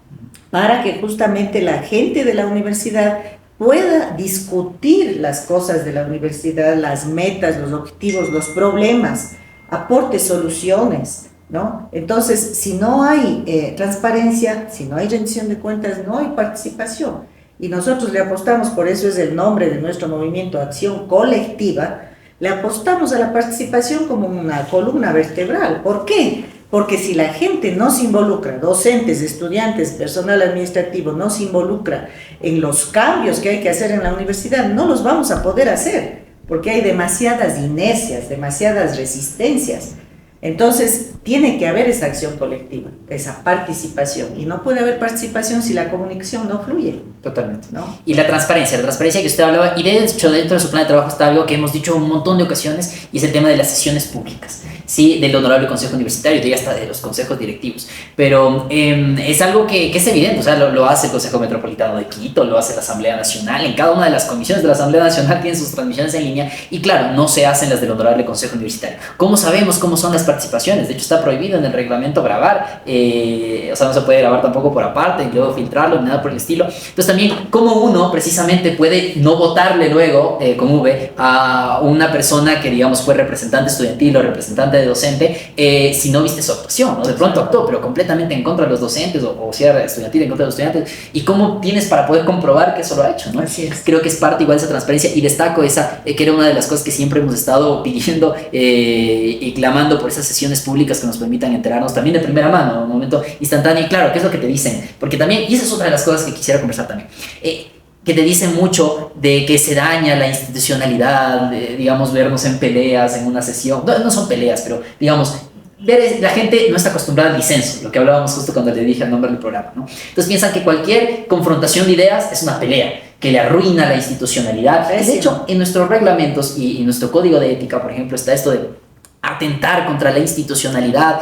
Para que justamente la gente de la universidad pueda discutir las cosas de la universidad, las metas, los objetivos, los problemas, aporte soluciones, ¿no? Entonces, si no hay transparencia, si no hay rendición de cuentas, no hay participación. Y nosotros le apostamos, por eso es el nombre de nuestro movimiento Acción Colectiva, le apostamos a la participación como una columna vertebral. ¿Por qué? Porque si la gente no se involucra, docentes, estudiantes, personal administrativo, no se involucra en los cambios que hay que hacer en la universidad, no los vamos a poder hacer, porque hay demasiadas inercias, demasiadas resistencias. Entonces, tiene que haber esa acción colectiva, esa participación, y no puede haber participación si la comunicación no fluye. Totalmente. ¿No? Y la transparencia que usted hablaba, y de hecho dentro de su plan de trabajo está algo que hemos dicho un montón de ocasiones, y es el tema de las sesiones públicas, ¿sí? Del honorable consejo universitario y hasta de los consejos directivos. Pero es algo que es evidente, o sea, lo hace el Consejo Metropolitano de Quito, lo hace la Asamblea Nacional, en cada una de las comisiones de la Asamblea Nacional tienen sus transmisiones en línea, y claro, no se hacen las del honorable consejo universitario. ¿Cómo sabemos cómo son las participaciones? De hecho, está prohibido en el reglamento grabar, o sea, no se puede grabar tampoco por aparte, y luego filtrarlo, ni nada por el estilo. Entonces también, ¿cómo uno precisamente puede no votarle luego, con V, a una persona que, digamos, fue representante estudiantil o representante de docente, si no viste su actuación, ¿no? De pronto actuó, pero completamente en contra de los docentes, o si era estudiantil en contra de los estudiantes, y cómo tienes para poder comprobar que eso lo ha hecho, ¿no? Así es. Creo que es parte igual de esa transparencia, y destaco esa, que era una de las cosas que siempre hemos estado pidiendo y clamando por esas sesiones públicas que nos permitan enterarnos también de primera mano, en un momento instantáneo. Y claro, ¿qué es lo que te dicen? Porque también, y esa es otra de las cosas que quisiera conversar también, que te dicen mucho de que se daña la institucionalidad, digamos, vernos en peleas en una sesión. No son peleas, pero digamos, la gente no está acostumbrada al disenso, lo que hablábamos justo cuando le dije el nombre del programa, ¿no? Entonces piensan que cualquier confrontación de ideas es una pelea, que le arruina la institucionalidad. Y de hecho, en nuestros reglamentos y nuestro código de ética, por ejemplo, está esto de atentar contra la institucionalidad,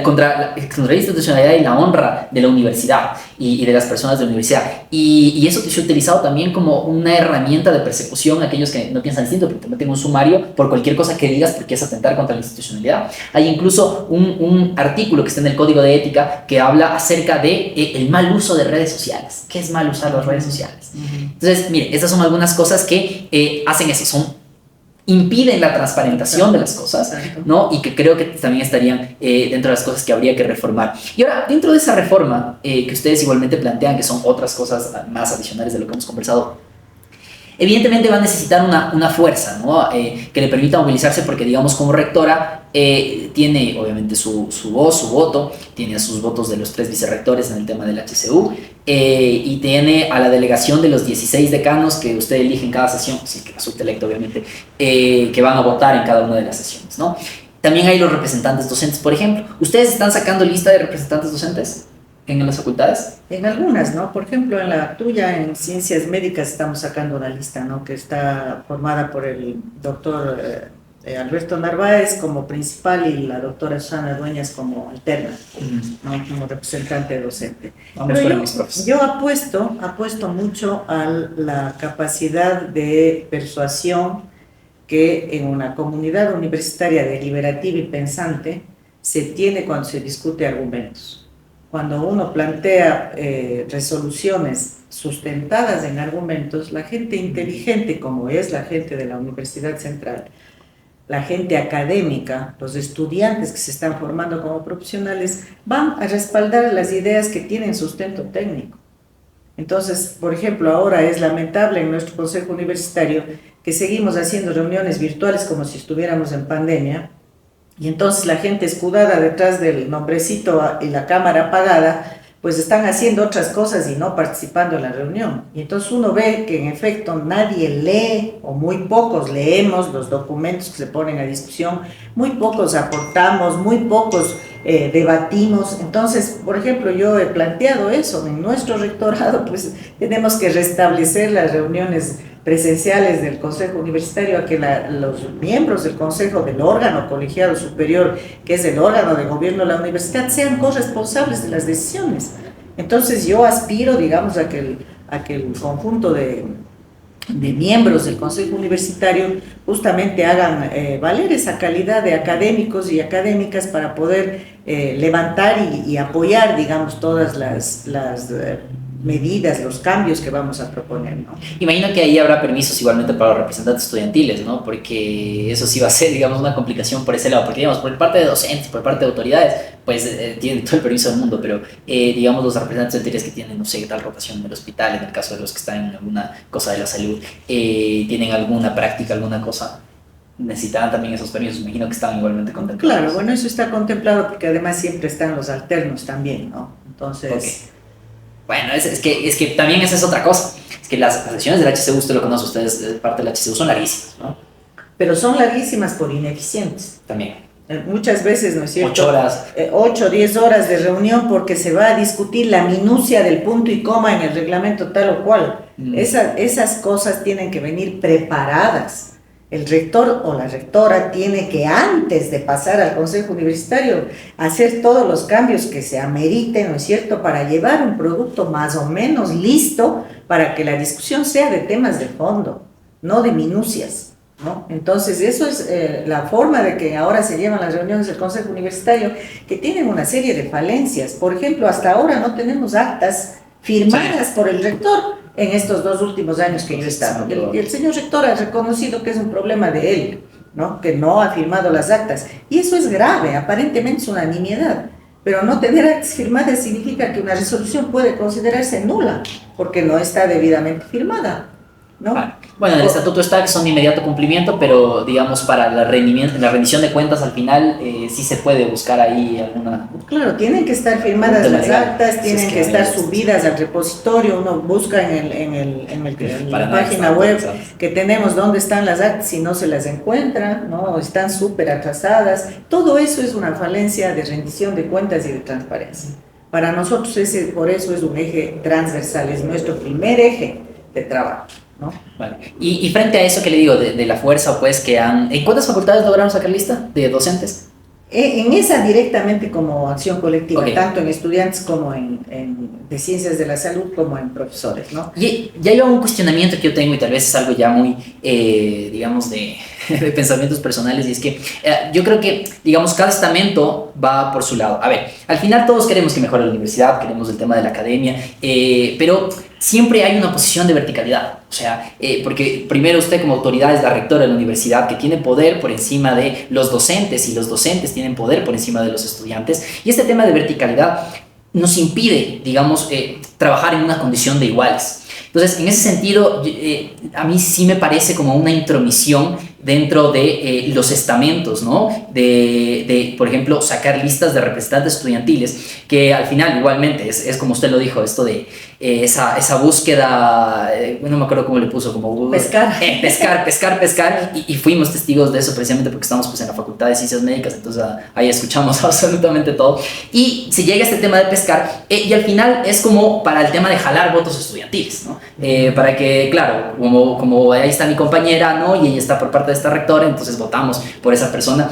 contra la institucionalidad y la honra de la universidad y de las personas de la universidad. Y eso se ha utilizado también como una herramienta de persecución a aquellos que no piensan distinto, porque te meten un sumario por cualquier cosa que digas porque es atentar contra la institucionalidad. Hay incluso un artículo que está en el Código de Ética que habla acerca de el mal uso de redes sociales. ¿Qué es mal usar las redes sociales? Entonces, mire, estas son algunas cosas que hacen eso, impiden la transparentación de las cosas, ¿no? Y que creo que también estarían dentro de las cosas que habría que reformar. Y ahora, dentro de esa reforma que ustedes igualmente plantean, que son otras cosas más adicionales de lo que hemos conversado, evidentemente va a necesitar una fuerza, ¿no? Que le permita movilizarse, porque, digamos, como rectora tiene obviamente su voz, su voto, tiene sus votos de los 3 vicerrectores en el tema del HCU, y tiene a la delegación de los 16 decanos que usted elige en cada sesión, si es que resulta electo obviamente, que van a votar en cada una de las sesiones, ¿no? También hay los representantes docentes, por ejemplo. ¿Ustedes están sacando lista de representantes docentes en las facultades? En algunas, ¿no? Por ejemplo, en la tuya, en Ciencias Médicas, estamos sacando una lista, ¿no? Que está formada por el doctor Alberto Narváez como principal y la doctora Susana Dueñas como alterna, ¿no? Como representante docente. Vamos Pero con mis profes. yo apuesto mucho a la capacidad de persuasión que en una comunidad universitaria deliberativa y pensante se tiene cuando se discute argumentos. Cuando uno plantea resoluciones sustentadas en argumentos, la gente inteligente, como es la gente de la Universidad Central, la gente académica, los estudiantes que se están formando como profesionales, van a respaldar las ideas que tienen sustento técnico. Entonces, por ejemplo, ahora es lamentable en nuestro consejo universitario que seguimos haciendo reuniones virtuales como si estuviéramos en pandemia, y entonces la gente escudada detrás del nombrecito y la cámara apagada, pues están haciendo otras cosas y no participando en la reunión. Y entonces uno ve que en efecto nadie lee, o muy pocos leemos los documentos que se ponen a discusión, muy pocos aportamos, muy pocos debatimos. Entonces, por ejemplo, yo he planteado eso, en nuestro rectorado pues tenemos que restablecer las reuniones presenciales del Consejo Universitario, a que los miembros del Consejo, del órgano colegiado superior, que es el órgano de gobierno de la universidad, sean corresponsables de las decisiones. Entonces yo aspiro, digamos, a que el conjunto de miembros del Consejo Universitario justamente hagan valer esa calidad de académicos y académicas para poder levantar y apoyar, digamos, todas las medidas, los cambios que vamos a proponer, ¿no? Imagino que ahí habrá permisos igualmente para los representantes estudiantiles, ¿no? Porque eso sí va a ser, digamos, una complicación por ese lado, porque digamos, por parte de docentes, por parte de autoridades, pues tienen todo el permiso del mundo, pero digamos, los representantes estudiantiles que tienen, no sé, tal rotación en el hospital, en el caso de los que están en alguna cosa de la salud, tienen alguna práctica, alguna cosa, necesitarán también esos permisos, imagino que están igualmente contemplados. Claro, bueno, eso está contemplado porque además siempre están los alternos también, ¿no? Entonces... Okay. Bueno, es que también esa es otra cosa. Es que las sesiones del HCU, usted lo conoce, ustedes, parte del HCU, son larguísimas, ¿no? Pero son larguísimas por ineficientes. También. Muchas veces, ¿no es cierto? 8 horas. 8 o 10 horas de reunión porque se va a discutir la minucia del punto y coma en el reglamento tal o cual. Esas cosas tienen que venir preparadas. El rector o la rectora tiene que, antes de pasar al consejo universitario, hacer todos los cambios que se ameriten, ¿no es cierto?, para llevar un producto más o menos listo para que la discusión sea de temas de fondo, no de minucias, ¿no? Entonces, eso es la forma de que ahora se llevan las reuniones del consejo universitario, que tienen una serie de falencias. Por ejemplo, hasta ahora no tenemos actas firmadas por el rector en estos 2 últimos años que yo he estado. El señor rector ha reconocido que es un problema de él, ¿no? Que no ha firmado las actas. Y eso es grave, aparentemente es una nimiedad. Pero no tener actas firmadas significa que una resolución puede considerarse nula, porque no está debidamente firmada, ¿no? Bueno, en el estatuto está que son de inmediato cumplimiento, pero digamos para la rendición de cuentas al final sí se puede buscar ahí alguna... Claro, tienen que estar firmadas las actas, tienen que estar subidas al repositorio, uno busca en la página web que tenemos dónde están las actas y no se las encuentra, ¿no? Están súper atrasadas. Todo eso es una falencia de rendición de cuentas y de transparencia. Para nosotros por eso es un eje transversal, es nuestro primer eje de trabajo, ¿no? Vale. Y frente a eso que le digo, de la fuerza, pues, que han... ¿En cuántas facultades lograron sacar lista de docentes? En esa directamente como acción colectiva, Okay. tanto en estudiantes como de ciencias de la salud como en profesores, ¿no? Y ya hay un cuestionamiento que yo tengo y tal vez es algo ya muy, digamos, de pensamientos personales, y es que yo creo que, digamos, cada estamento va por su lado. A ver, al final todos queremos que mejore la universidad, queremos el tema de la academia, pero siempre hay una posición de verticalidad. O sea, porque primero usted como autoridad es la rectora de la universidad, que tiene poder por encima de los docentes, y los docentes tienen poder por encima de los estudiantes, y este tema de verticalidad nos impide, digamos, trabajar en una condición de iguales. Entonces, en ese sentido, a mí sí me parece como una intromisión dentro de los estamentos, ¿no? Por ejemplo, sacar listas de representantes estudiantiles, que al final igualmente es como usted lo dijo, esto de esa búsqueda, no me acuerdo cómo le puso, como Pescar. Pescar, y fuimos testigos de eso precisamente porque estamos pues en la Facultad de Ciencias Médicas, entonces ahí escuchamos absolutamente todo, y se llega a este tema de pescar, y al final es como para el tema de jalar votos estudiantiles, ¿no? Para que, claro, como ahí está mi compañera, ¿no? Y ella está por parte de esta rectora, entonces votamos por esa persona,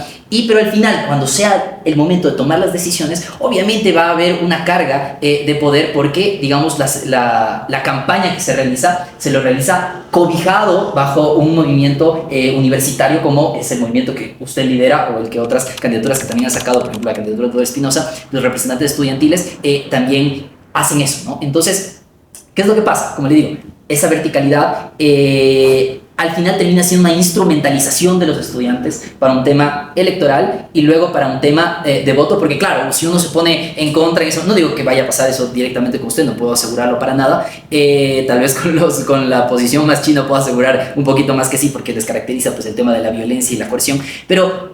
pero al final, cuando sea el momento de tomar las decisiones, obviamente va a haber una carga de poder, porque, digamos, la campaña que se lo realiza cobijado bajo un movimiento universitario como es el movimiento que usted lidera, o el que otras candidaturas que también ha sacado, por ejemplo la candidatura de Espinosa, los representantes estudiantiles también hacen eso, ¿no? Entonces, ¿qué es lo que pasa? Como le digo, esa verticalidad al final termina siendo una instrumentalización de los estudiantes para un tema electoral y luego para un tema de voto, porque claro, si uno se pone en contra de eso, no digo que vaya a pasar eso directamente con usted, no puedo asegurarlo para nada, tal vez con la posición más china puedo asegurar un poquito más que sí, porque les caracteriza pues el tema de la violencia y la coerción, pero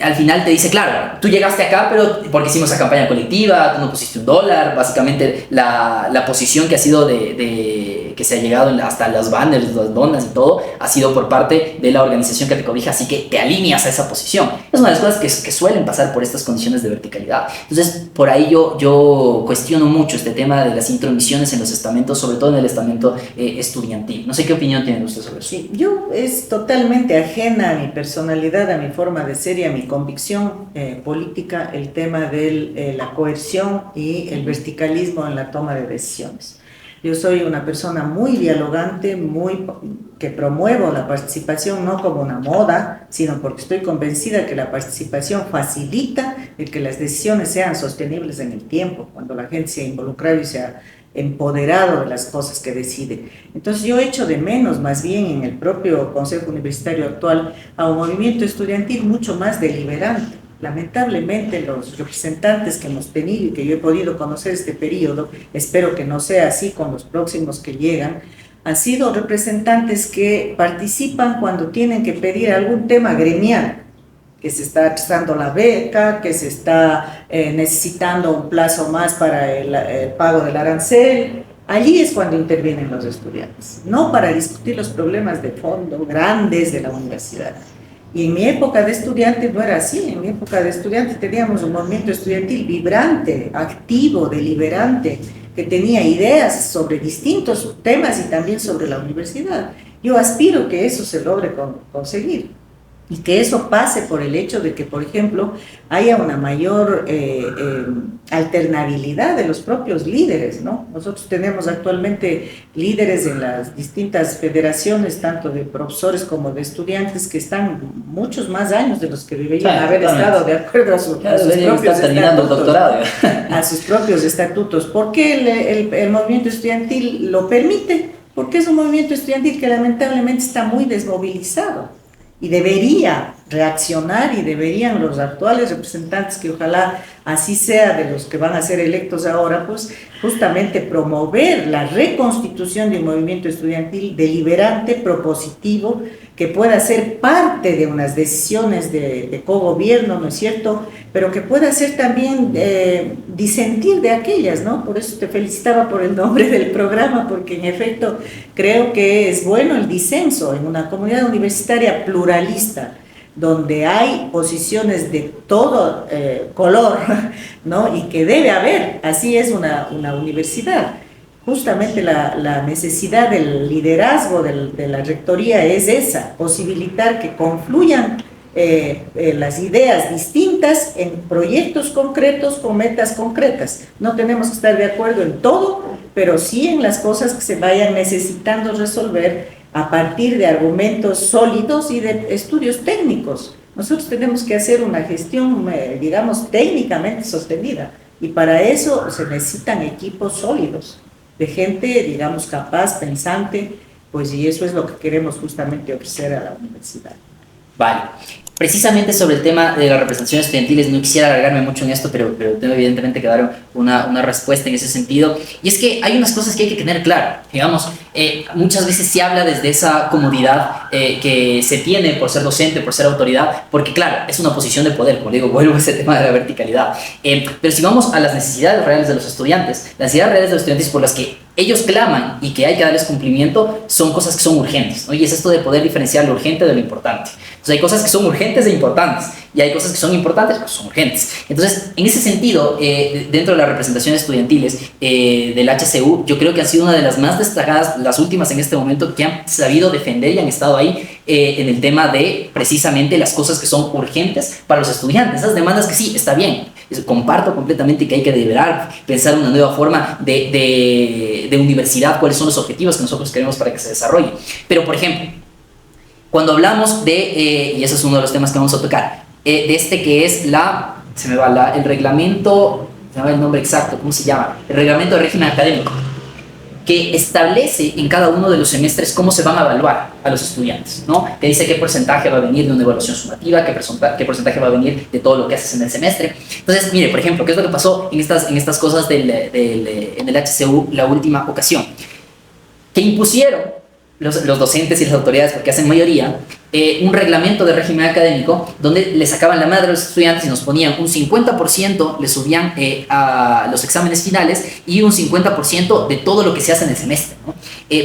al final te dice, claro, tú llegaste acá, pero porque hicimos esa campaña colectiva, tú no pusiste $1, básicamente la posición que ha sido que se ha llegado hasta los banners, las donas y todo, ha sido por parte de la organización que te cobija, así que te alineas a esa posición. Es una de las cosas que suelen pasar por estas condiciones de verticalidad. Entonces, por ahí yo cuestiono mucho este tema de las intromisiones en los estamentos, sobre todo en el estamento estudiantil. No sé qué opinión tiene usted sobre eso. Sí, yo es totalmente ajena a mi personalidad, a mi forma de ser y a mi convicción política el tema de la coerción y el verticalismo en la toma de decisiones. Yo soy una persona muy dialogante, que promuevo la participación no como una moda, sino porque estoy convencida que la participación facilita el que las decisiones sean sostenibles en el tiempo, cuando la gente se ha involucrado y se ha empoderado de las cosas que decide. Entonces yo echo de menos más bien en el propio Consejo Universitario actual a un movimiento estudiantil mucho más deliberante. Lamentablemente los representantes que hemos tenido y que yo he podido conocer este periodo, espero que no sea así con los próximos que llegan, han sido representantes que participan cuando tienen que pedir algún tema gremial, que se está atrasando la beca, que se está necesitando un plazo más para el pago del arancel. Allí es cuando intervienen los estudiantes, no para discutir los problemas de fondo grandes de la universidad. Y en mi época de estudiante no era así. En mi época de estudiante teníamos un movimiento estudiantil vibrante, activo, deliberante, que tenía ideas sobre distintos temas y también sobre la universidad. Yo aspiro que eso se logre conseguir. Y que eso pase por el hecho de que, por ejemplo, haya una mayor alternabilidad de los propios líderes, ¿no? Nosotros tenemos actualmente líderes en las distintas federaciones, tanto de profesores como de estudiantes, que están muchos más años de los que deberían haber estado de acuerdo a sus propios estatutos. A sus propios estatutos. ¿Por qué el movimiento estudiantil lo permite? Porque es un movimiento estudiantil que lamentablemente está muy desmovilizado. Y debería reaccionar y deberían los actuales representantes, que ojalá así sea de los que van a ser electos ahora, pues justamente promover la reconstitución de un movimiento estudiantil deliberante, propositivo, que pueda ser parte de unas decisiones de cogobierno, ¿no es cierto?, pero que pueda ser también disentir de aquellas, ¿no? Por eso te felicitaba por el nombre del programa, porque en efecto creo que es bueno el disenso en una comunidad universitaria pluralista, donde hay posiciones de todo color, ¿no? Y que debe haber, así es una universidad. Justamente la necesidad del liderazgo de la rectoría es esa, posibilitar que confluyan las ideas distintas en proyectos concretos con metas concretas. No tenemos que estar de acuerdo en todo, pero sí en las cosas que se vayan necesitando resolver a partir de argumentos sólidos y de estudios técnicos. Nosotros tenemos que hacer una gestión, digamos, técnicamente sostenida, y para eso se necesitan equipos sólidos, de gente, digamos, capaz, pensante, pues, y eso es lo que queremos justamente ofrecer a la universidad. Vale. precisamente sobre el tema de las representaciones estudiantiles, no quisiera alargarme mucho en esto, pero tengo evidentemente que dar una respuesta en ese sentido. Y es que hay unas cosas que hay que tener claro. Digamos, muchas veces se habla desde esa comodidad que se tiene por ser docente, por ser autoridad, porque claro, es una posición de poder, como digo, vuelvo a ese tema de la verticalidad. Pero si vamos a las necesidades reales de los estudiantes, las necesidades reales de los estudiantes por las que ellos claman y que hay que darles cumplimiento son cosas que son urgentes, ¿no? Y es esto de poder diferenciar lo urgente de lo importante. Entonces hay cosas que son urgentes e importantes y hay cosas que son importantes pero son urgentes. Entonces, en ese sentido, dentro de las representaciones estudiantiles del HCU, yo creo que han sido una de las más destacadas, las últimas en este momento, que han sabido defender y han estado ahí en el tema de precisamente las cosas que son urgentes para los estudiantes. Esas demandas que sí, está bien, comparto completamente que hay que deliberar, pensar una nueva forma de universidad, cuáles son los objetivos que nosotros queremos para que se desarrolle. Pero, por ejemplo, cuando hablamos de, y ese es uno de los temas que vamos a tocar, de este que es el reglamento, se me va el nombre exacto, ¿cómo se llama? El reglamento de régimen académico, que establece en cada uno de los semestres cómo se van a evaluar a los estudiantes, ¿no? Que dice qué porcentaje va a venir de una evaluación sumativa, qué porcentaje va a venir de todo lo que haces en el semestre. Entonces, mire, por ejemplo, ¿qué es lo que pasó en estas cosas en el HCU la última ocasión? Que impusieron los docentes y las autoridades, porque hacen mayoría, un reglamento de régimen académico donde le sacaban la madre a los estudiantes y nos ponían un 50%, le subían a los exámenes finales y un 50% de todo lo que se hace en el semestre, ¿no?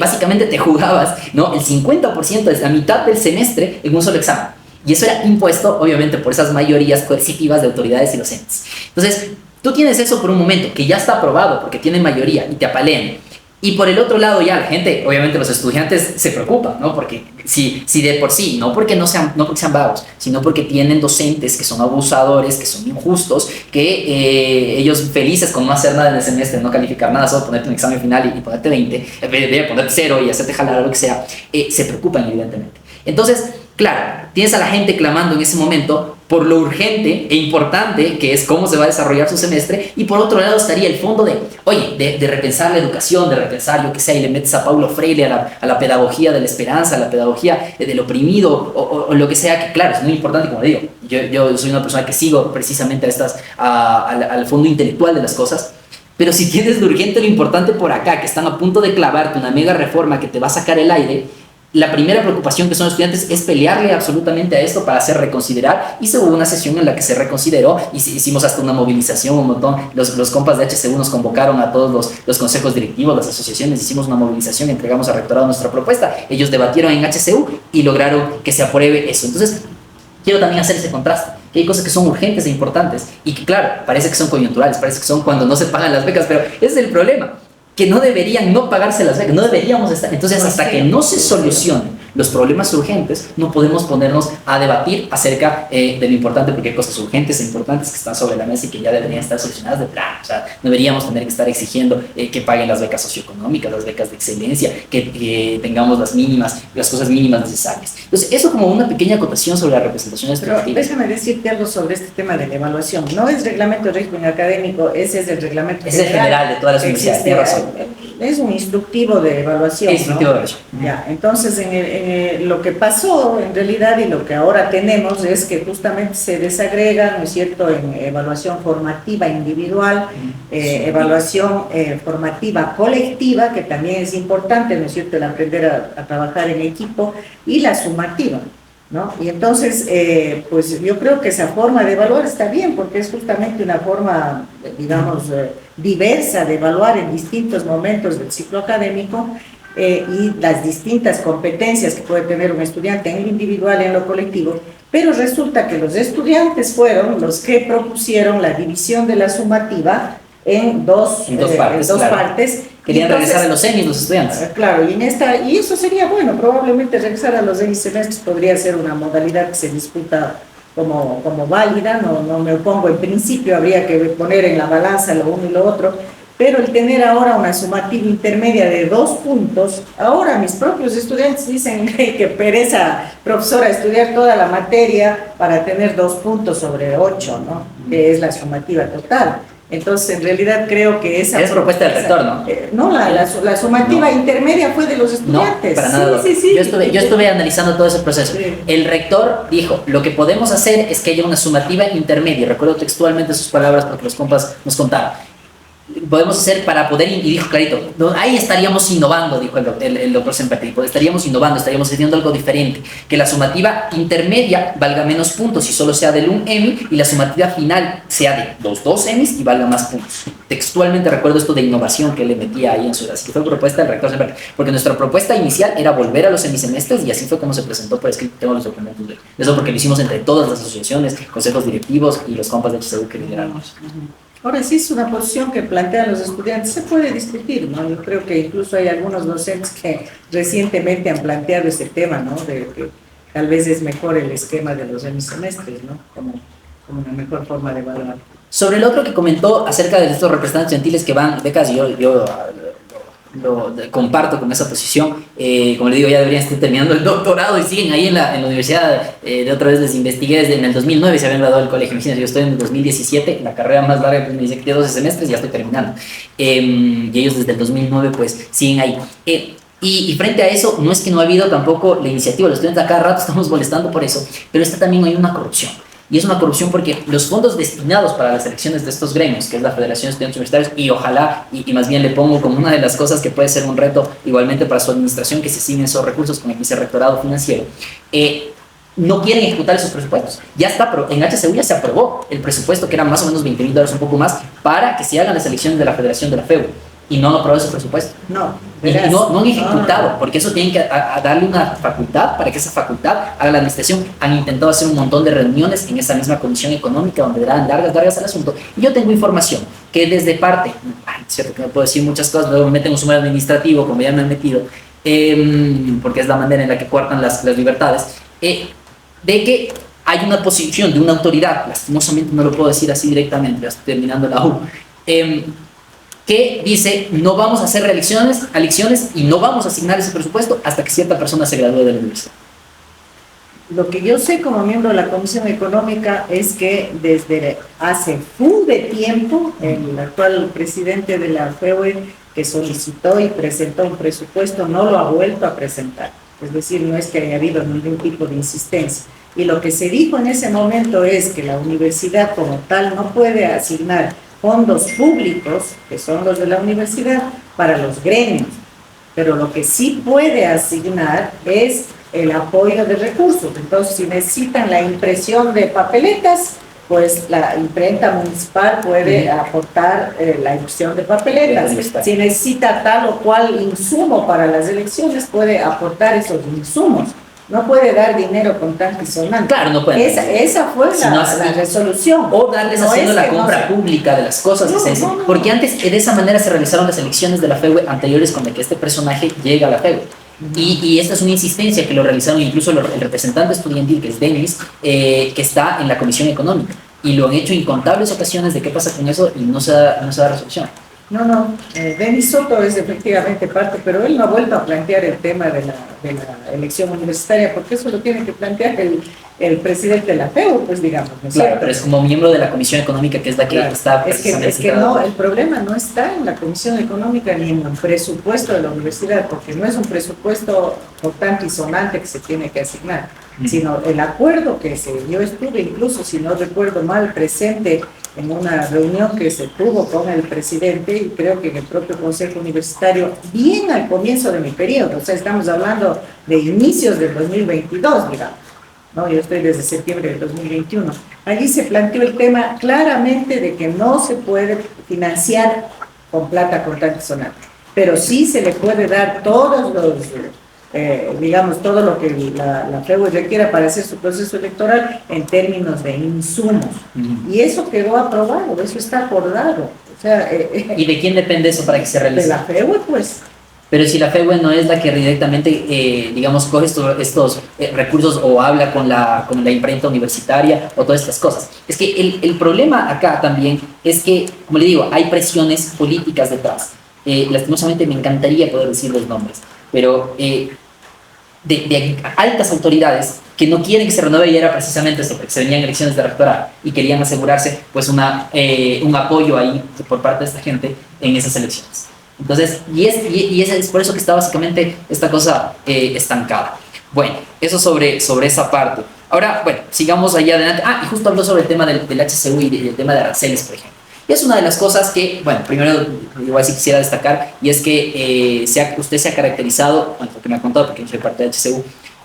Básicamente te jugabas, ¿no?, el 50% es la mitad del semestre en un solo examen. Y eso era impuesto, obviamente, por esas mayorías coercitivas de autoridades y docentes. Entonces, tú tienes eso por un momento, que ya está aprobado porque tiene mayoría y te apalean. Y por el otro lado ya la gente, obviamente los estudiantes se preocupan, ¿no? Porque si de por sí, no porque sean vagos, sino porque tienen docentes que son abusadores, que son injustos, que ellos felices con no hacer nada en el semestre, no calificar nada, solo ponerte un examen final y ponerte 20, en vez de ponerte 0 y hacerte jalar o lo que sea, se preocupan evidentemente. Entonces, claro, tienes a la gente clamando en ese momento por lo urgente e importante que es cómo se va a desarrollar su semestre, y por otro lado estaría el fondo de repensar la educación, de repensar, yo que sé, y le metes a Paulo Freire a la pedagogía de la esperanza, a la pedagogía del oprimido o lo que sea, que claro, es muy importante, como digo, yo soy una persona que sigo precisamente al fondo intelectual de las cosas. Pero si tienes lo urgente, lo importante por acá, que están a punto de clavarte una mega reforma que te va a sacar el aire, la primera preocupación que son los estudiantes es pelearle absolutamente a esto para hacer reconsiderar, y se hubo una sesión en la que se reconsideró y hicimos hasta una movilización, un montón, los compas de HCU nos convocaron a todos los consejos directivos, las asociaciones, hicimos una movilización, entregamos al rectorado nuestra propuesta, ellos debatieron en HCU y lograron que se apruebe eso. Entonces, quiero también hacer ese contraste, que hay cosas que son urgentes e importantes y que claro, parece que son coyunturales, parece que son cuando no se pagan las becas, pero ese es el problema, que no deberían no pagarse las becas, no deberíamos estar. Entonces, hasta que no se solucionen los problemas urgentes, no podemos ponernos a debatir acerca de lo importante, porque hay cosas urgentes e importantes que están sobre la mesa y que ya deberían estar solucionadas de plano. O sea, no deberíamos tener que estar exigiendo que paguen las becas socioeconómicas, las becas de excelencia, que tengamos las cosas mínimas necesarias. Entonces, eso como una pequeña acotación sobre la representación estudiantil. Pero déjame decirte algo sobre este tema de la evaluación. No es reglamento de régimen académico, ese es el reglamento es el general de todas las universidades, tiene razón. Es un instructivo de evaluación, es instructivo de evaluación. Ya, entonces lo que pasó en realidad y lo que ahora tenemos es que justamente se desagrega, ¿no es cierto?, en evaluación formativa individual, evaluación formativa colectiva, que también es importante, ¿no es cierto?, el aprender a trabajar en equipo, y la sumativa, ¿no? Y entonces, pues yo creo que esa forma de evaluar está bien, porque es justamente una forma, digamos, diversa de evaluar en distintos momentos del ciclo académico, y las distintas competencias que puede tener un estudiante en lo individual y en lo colectivo, pero resulta que los estudiantes fueron los que propusieron la división de la sumativa en dos partes. Querían regresar a los semis los estudiantes. Claro, y eso sería bueno, probablemente regresar a los semestres podría ser una modalidad que se discuta como válida, no me opongo en principio, habría que poner en la balanza lo uno y lo otro, pero el tener ahora una sumativa intermedia de 2 puntos, ahora mis propios estudiantes dicen que pereza, profesora, estudiar toda la materia para tener 2 puntos sobre 8, ¿no?, que es la sumativa total. Entonces, en realidad creo que esa... Es propuesta del rector, ¿no? No, la sumativa intermedia fue de los estudiantes. No, para nada. Sí. Yo estuve analizando todo ese proceso. Sí. El rector dijo, lo que podemos hacer es que haya una sumativa intermedia. Recuerdo textualmente sus palabras porque los compas nos contaron. Podemos hacer para poder, y dijo clarito, ahí estaríamos innovando, dijo el doctor Semperti, estaríamos innovando, estaríamos haciendo algo diferente, que la sumativa intermedia valga menos puntos y solo sea del 1 EMI, y la sumativa final sea de los 2 EMIs y valga más puntos. Textualmente recuerdo esto de innovación que le metía ahí en su... Así que fue propuesta del rector Semperti, porque nuestra propuesta inicial era volver a los semisemestres y así fue como se presentó por escrito. Tengo los documentos de eso, porque lo hicimos entre todas las asociaciones, consejos directivos y los compas de HCU que lideramos. Ahora sí es una posición que plantean los estudiantes, se puede discutir, ¿no? Yo creo que incluso hay algunos docentes que recientemente han planteado este tema, ¿no? De que tal vez es mejor el esquema de los semestres, ¿no? Como una mejor forma de evaluar. Sobre el otro que comentó acerca de estos representantes gentiles que van becas, yo lo comparto con esa posición. Como le digo, ya deberían estar terminando el doctorado y siguen ahí en la universidad. De otra vez les investigué desde en el 2009 se habían graduado del colegio. Imagínense, yo estoy en el 2017, la carrera más larga que me dice que tiene 12 semestres, ya estoy terminando. Y ellos desde el 2009 pues siguen ahí. Y frente a eso, no es que no ha habido tampoco la iniciativa, los estudiantes a cada rato estamos molestando por eso, pero también hay una corrupción. Y es una corrupción porque los fondos destinados para las elecciones de estos gremios, que es la Federación de Estudiantes Universitarios, y ojalá, y más bien le pongo como una de las cosas que puede ser un reto igualmente para su administración, que se asignen esos recursos con el vicerrectorado financiero, no quieren ejecutar esos presupuestos. Ya está, en HCU ya se aprobó el presupuesto, que era más o menos $20,000, un poco más, para que se hagan las elecciones de la Federación de la FEU. Y no han aprobado ese presupuesto. No, y no han ejecutado, porque eso tienen que darle una facultad para que esa facultad haga la administración. Han intentado hacer un montón de reuniones en esa misma comisión económica donde darán largas al asunto. Y yo tengo información que desde parte, cierto que no puedo decir muchas cosas, luego me meten un sumario administrativo, como ya me han metido, porque es la manera en la que coartan las libertades, de que hay una posición de una autoridad, lastimosamente no lo puedo decir así directamente, ya estoy terminando la U, que dice, no vamos a hacer elecciones y no vamos a asignar ese presupuesto hasta que cierta persona se gradúe de la universidad. Lo que yo sé como miembro de la Comisión Económica es que desde hace full de tiempo, el actual presidente de la FEUE, que solicitó y presentó un presupuesto, no lo ha vuelto a presentar. Es decir, no es que haya habido ningún tipo de insistencia. Y lo que se dijo en ese momento es que la universidad como tal no puede asignar fondos públicos, que son los de la universidad, para los gremios, pero lo que sí puede asignar es el apoyo de recursos. Entonces, si necesitan la impresión de papeletas, pues la imprenta municipal puede aportar la impresión de papeletas. Si necesita tal o cual insumo para las elecciones, puede aportar esos insumos. No puede dar dinero con tanto y sonante. Claro, no puede. Esa fue la resolución. O darles haciendo la compra pública de las cosas. Porque antes de esa manera se realizaron las elecciones de la FEUE anteriores con el que este personaje llega a la FEUE. Y esta es una insistencia que lo realizaron incluso el representante estudiantil, que es Denis, que está en la Comisión Económica. Y lo han hecho incontables ocasiones de qué pasa con eso y no se da resolución. No, Denis Soto es efectivamente parte, pero él no ha vuelto a plantear el tema de la elección universitaria, porque eso lo tiene que plantear el presidente de la FEU, pues digamos, ¿no es claro, cierto? pero es como miembro de la Comisión Económica, que es la que está precisamente... Es que no, el problema no está en la Comisión Económica ni en el presupuesto de la universidad, porque no es un presupuesto cortante y sonante que se tiene que asignar, sino el acuerdo que yo estuve incluso, si no recuerdo mal, presente en una reunión que se tuvo con el presidente y creo que en el propio Consejo Universitario, bien al comienzo de mi periodo, o sea, estamos hablando de inicios del 2022, digamos, ¿no? Yo estoy desde septiembre del 2021. Allí se planteó el tema claramente de que no se puede financiar con plata cortante y sonante, pero sí se le puede dar todos los... digamos, todo lo que la FEUE requiera para hacer su proceso electoral en términos de insumos. Y eso quedó aprobado, eso está acordado. O sea, ¿y de quién depende eso para que se realice? De la FEUE, pues. Pero si la FEUE no es la que directamente, digamos, coge estos recursos o habla con la imprenta universitaria o todas estas cosas. Es que el problema acá también es que, como le digo, hay presiones políticas detrás. Lastimosamente me encantaría poder decir los nombres, pero de altas autoridades que no quieren que se renueve, y era precisamente esto, porque se venían elecciones de rectorado y querían asegurarse pues un apoyo ahí por parte de esta gente en esas elecciones. Entonces, y es por eso que está básicamente esta cosa estancada. Bueno, eso sobre esa parte. Ahora, bueno, sigamos allá adelante. Y justo habló sobre el tema del HCU y del tema de aranceles, por ejemplo. Y es una de las cosas que, bueno, primero igual sí quisiera destacar, y es que usted se ha caracterizado, bueno, lo que me ha contado, porque yo soy parte de HCU,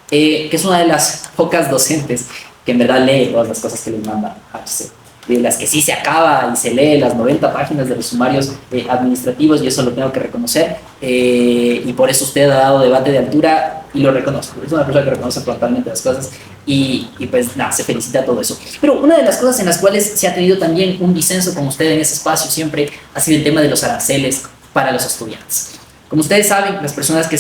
que es una de las pocas docentes que en verdad lee todas las cosas que les manda HCU. De las que sí se acaba y se lee las 90 páginas de los sumarios administrativos, y eso lo tengo que reconocer, y por eso usted ha dado debate de altura, y lo reconozco. Es una persona que reconoce totalmente las cosas, y pues nada, se felicita todo eso. Pero una de las cosas en las cuales se ha tenido también un disenso con usted en ese espacio siempre ha sido el tema de los aranceles para los estudiantes. Como ustedes saben, las personas que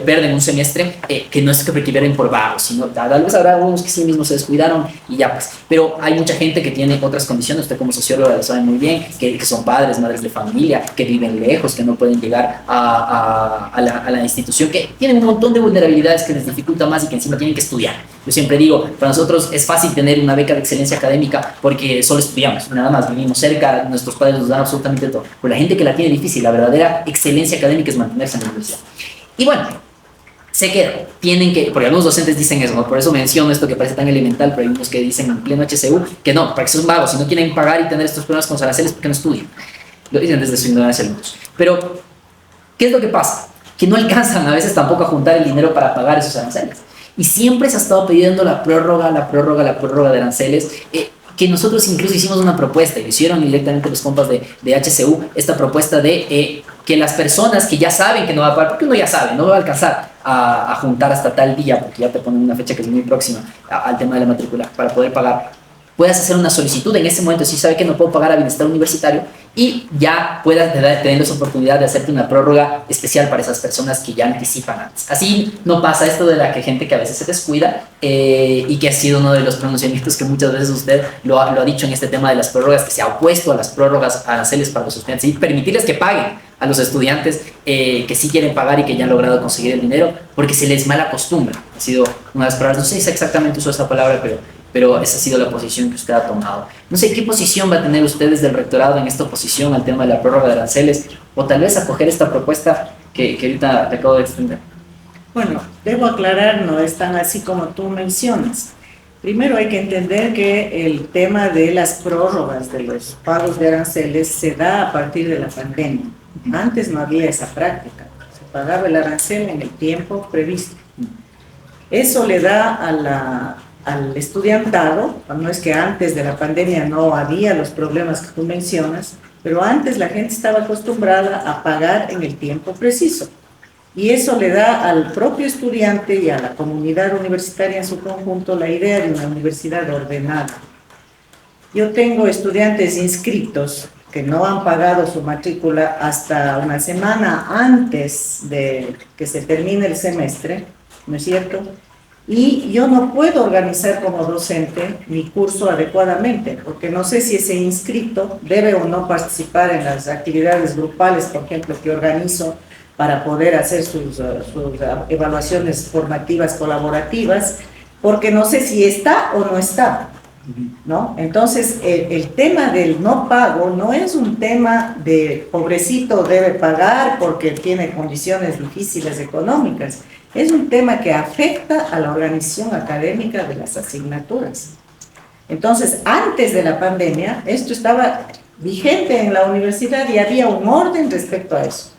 pierden un semestre, que no es que pierden por vagos, sino tal vez habrá algunos que sí mismos se descuidaron y ya pues, pero hay mucha gente que tiene otras condiciones, usted como socióloga lo sabe muy bien, que son padres, madres de familia, que viven lejos, que no pueden llegar a la institución, que tienen un montón de vulnerabilidades que les dificulta más y que encima tienen que estudiar. Yo siempre digo, para nosotros es fácil tener una beca de excelencia académica porque solo estudiamos, nada más, vivimos cerca, nuestros padres nos dan absolutamente todo. Pero la gente que la tiene difícil, la verdadera excelencia académica es mantenerse en la universidad. Y bueno, sé que tienen que, porque algunos docentes dicen eso, ¿no? Por eso menciono esto que parece tan elemental, pero hay unos que dicen en pleno HCU que no, para que son vagos, si no quieren pagar y tener estos problemas con los aranceles, ¿por qué no estudian? Lo dicen desde su ignorancia algunos. Pero, ¿qué es lo que pasa? Que no alcanzan a veces tampoco a juntar el dinero para pagar esos aranceles. Y siempre se ha estado pidiendo la prórroga de aranceles, que nosotros incluso hicimos una propuesta, y lo hicieron directamente los compas de HCU, esta propuesta de que las personas que ya saben que no va a pagar, porque uno ya sabe, no va a alcanzar a juntar hasta tal día, porque ya te ponen una fecha que es muy próxima al tema de la matrícula, para poder pagar, puedas hacer una solicitud en ese momento, si sabe que no puedo pagar a bienestar universitario, y ya puedas tener esa oportunidad de hacerte una prórroga especial para esas personas que ya anticipan antes. Así no pasa esto de la gente que a veces se descuida, y que ha sido uno de los pronunciamientos que muchas veces usted lo ha dicho en este tema de las prórrogas, que se ha opuesto a las prórrogas aranceles para los estudiantes y permitirles que paguen a los estudiantes que sí quieren pagar y que ya han logrado conseguir el dinero, porque se les mala acostumbra. Ha sido una de las palabras, no sé si exactamente usó esa palabra, pero esa ha sido la posición que usted ha tomado. No sé qué posición va a tener usted desde el rectorado en esta oposición al tema de la prórroga de aranceles, o tal vez acoger esta propuesta que ahorita te acabo de extender. Bueno, debo aclarar, no es tan así como tú mencionas. Primero hay que entender que el tema de las prórrogas de los pagos de aranceles se da a partir de la pandemia. Antes no había esa práctica, se pagaba el arancel en el tiempo previsto. Eso le da al estudiantado, no es que antes de la pandemia no había los problemas que tú mencionas, pero antes la gente estaba acostumbrada a pagar en el tiempo preciso. Y eso le da al propio estudiante y a la comunidad universitaria en su conjunto la idea de una universidad ordenada. Yo tengo estudiantes inscritos que no han pagado su matrícula hasta una semana antes de que se termine el semestre, ¿no es cierto? Y yo no puedo organizar como docente mi curso adecuadamente, porque no sé si ese inscrito debe o no participar en las actividades grupales, por ejemplo, que organizo para poder hacer sus evaluaciones formativas colaborativas, porque no sé si está o no está, ¿no? Entonces, el tema del no pago no es un tema de pobrecito debe pagar porque tiene condiciones difíciles económicas, es un tema que afecta a la organización académica de las asignaturas. Entonces, antes de la pandemia, esto estaba vigente en la universidad y había un orden respecto a eso.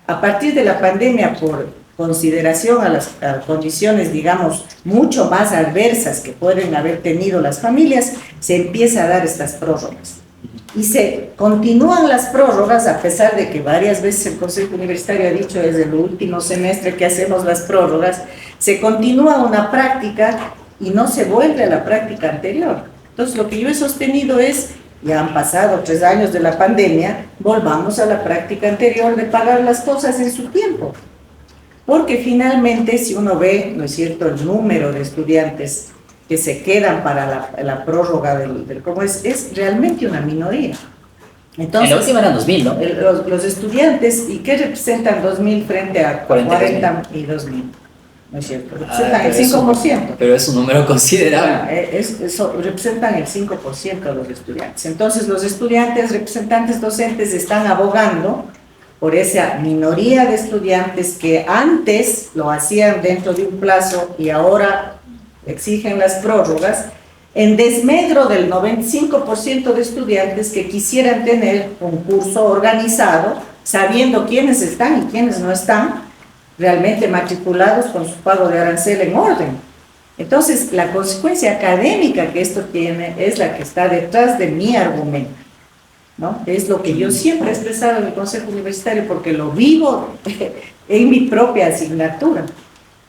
A partir de la pandemia, por consideración a las condiciones, digamos, mucho más adversas que pueden haber tenido las familias, se empieza a dar estas prórrogas. Y se continúan las prórrogas, a pesar de que varias veces el Consejo Universitario ha dicho desde el último semestre que hacemos las prórrogas, se continúa una práctica y no se vuelve a la práctica anterior. Entonces, lo que yo he sostenido es, ya han pasado 3 años de la pandemia, volvamos a la práctica anterior de pagar las cosas en su tiempo. Porque finalmente, si uno ve, ¿no es cierto?, el número de estudiantes que se quedan para la prórroga del ¿cómo es realmente una minoría. Entonces, en la última eran 2.000, ¿no? Los estudiantes, ¿y qué representan 2.000 frente a 40 y 2.000? ¿no es cierto? Representan el 5%. Pero es un número considerable. Representan el 5% de los estudiantes. Entonces, los estudiantes, representantes docentes, están abogando por esa minoría de estudiantes que antes lo hacían dentro de un plazo y ahora exigen las prórrogas, en desmedro del 95% de estudiantes que quisieran tener un curso organizado, sabiendo quiénes están y quiénes no están realmente matriculados con su pago de arancel en orden. Entonces, la consecuencia académica que esto tiene es la que está detrás de mi argumento, ¿no? Es lo que yo siempre he expresado en el Consejo Universitario porque lo vivo en mi propia asignatura.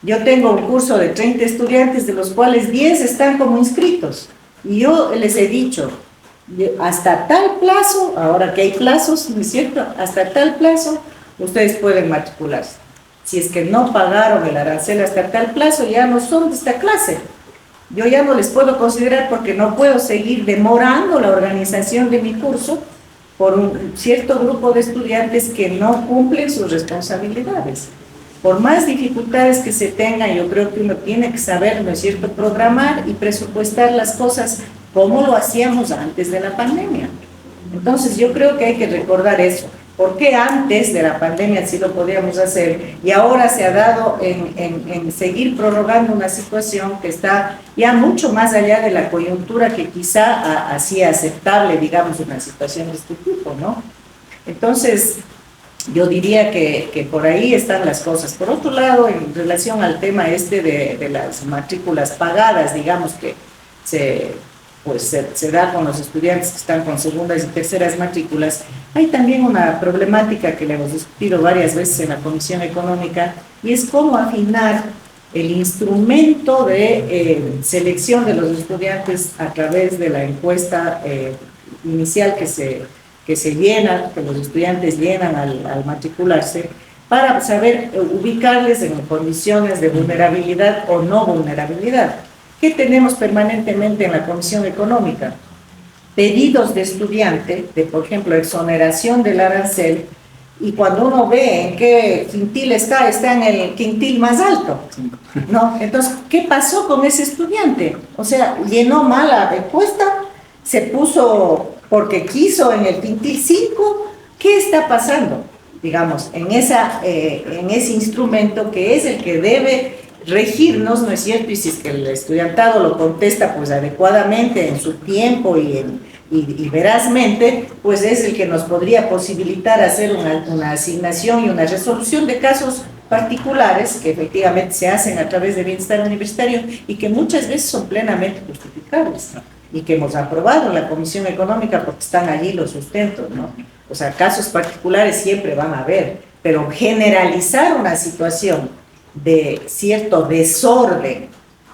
Yo tengo un curso de 30 estudiantes, de los cuales 10 están como inscritos. Y yo les he dicho, hasta tal plazo, ahora que hay plazos, ¿no es cierto? Hasta tal plazo, ustedes pueden matricularse. Si es que no pagaron el arancel hasta tal plazo, ya no son de esta clase. Yo ya no les puedo considerar porque no puedo seguir demorando la organización de mi curso por un cierto grupo de estudiantes que no cumplen sus responsabilidades. Por más dificultades que se tengan, yo creo que uno tiene que saber, ¿no es cierto?, programar y presupuestar las cosas como lo hacíamos antes de la pandemia. Entonces, yo creo que hay que recordar eso. ¿Por qué antes de la pandemia sí lo podíamos hacer? Y ahora se ha dado en seguir prorrogando una situación que está ya mucho más allá de la coyuntura que quizá hacía aceptable, digamos, una situación de este tipo, ¿no? Entonces, yo diría que por ahí están las cosas. Por otro lado, en relación al tema de las matrículas pagadas, digamos que se da con los estudiantes que están con segundas y terceras matrículas, hay también una problemática que le hemos discutido varias veces en la Comisión Económica, y es cómo afinar el instrumento de selección de los estudiantes a través de la encuesta inicial que se llena, que los estudiantes llenan al matricularse, para saber ubicarles en condiciones de vulnerabilidad o no vulnerabilidad. ¿Qué tenemos permanentemente en la Comisión Económica? Pedidos de estudiante, de por ejemplo, exoneración del arancel, y cuando uno ve en qué quintil está en el quintil más alto, ¿no? Entonces, ¿qué pasó con ese estudiante? O sea, llenó mal la encuesta, se puso porque quiso en el quintil 5, ¿qué está pasando? Digamos, en ese instrumento que es el que debe regirnos, ¿no es cierto? Y si es que el estudiantado lo contesta pues adecuadamente en su tiempo y verazmente, pues es el que nos podría posibilitar hacer una asignación y una resolución de casos particulares que efectivamente se hacen a través de bienestar universitario y que muchas veces son plenamente justificables, ¿no? Y que hemos aprobado en la Comisión Económica porque están allí los sustentos, ¿no? O sea, casos particulares siempre van a haber, pero generalizar una situación de cierto desorden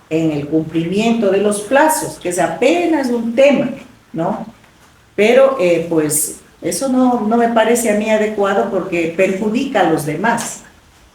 en el cumplimiento de los plazos, que es apenas un tema, ¿no? Pero pues eso no me parece a mí adecuado porque perjudica a los demás,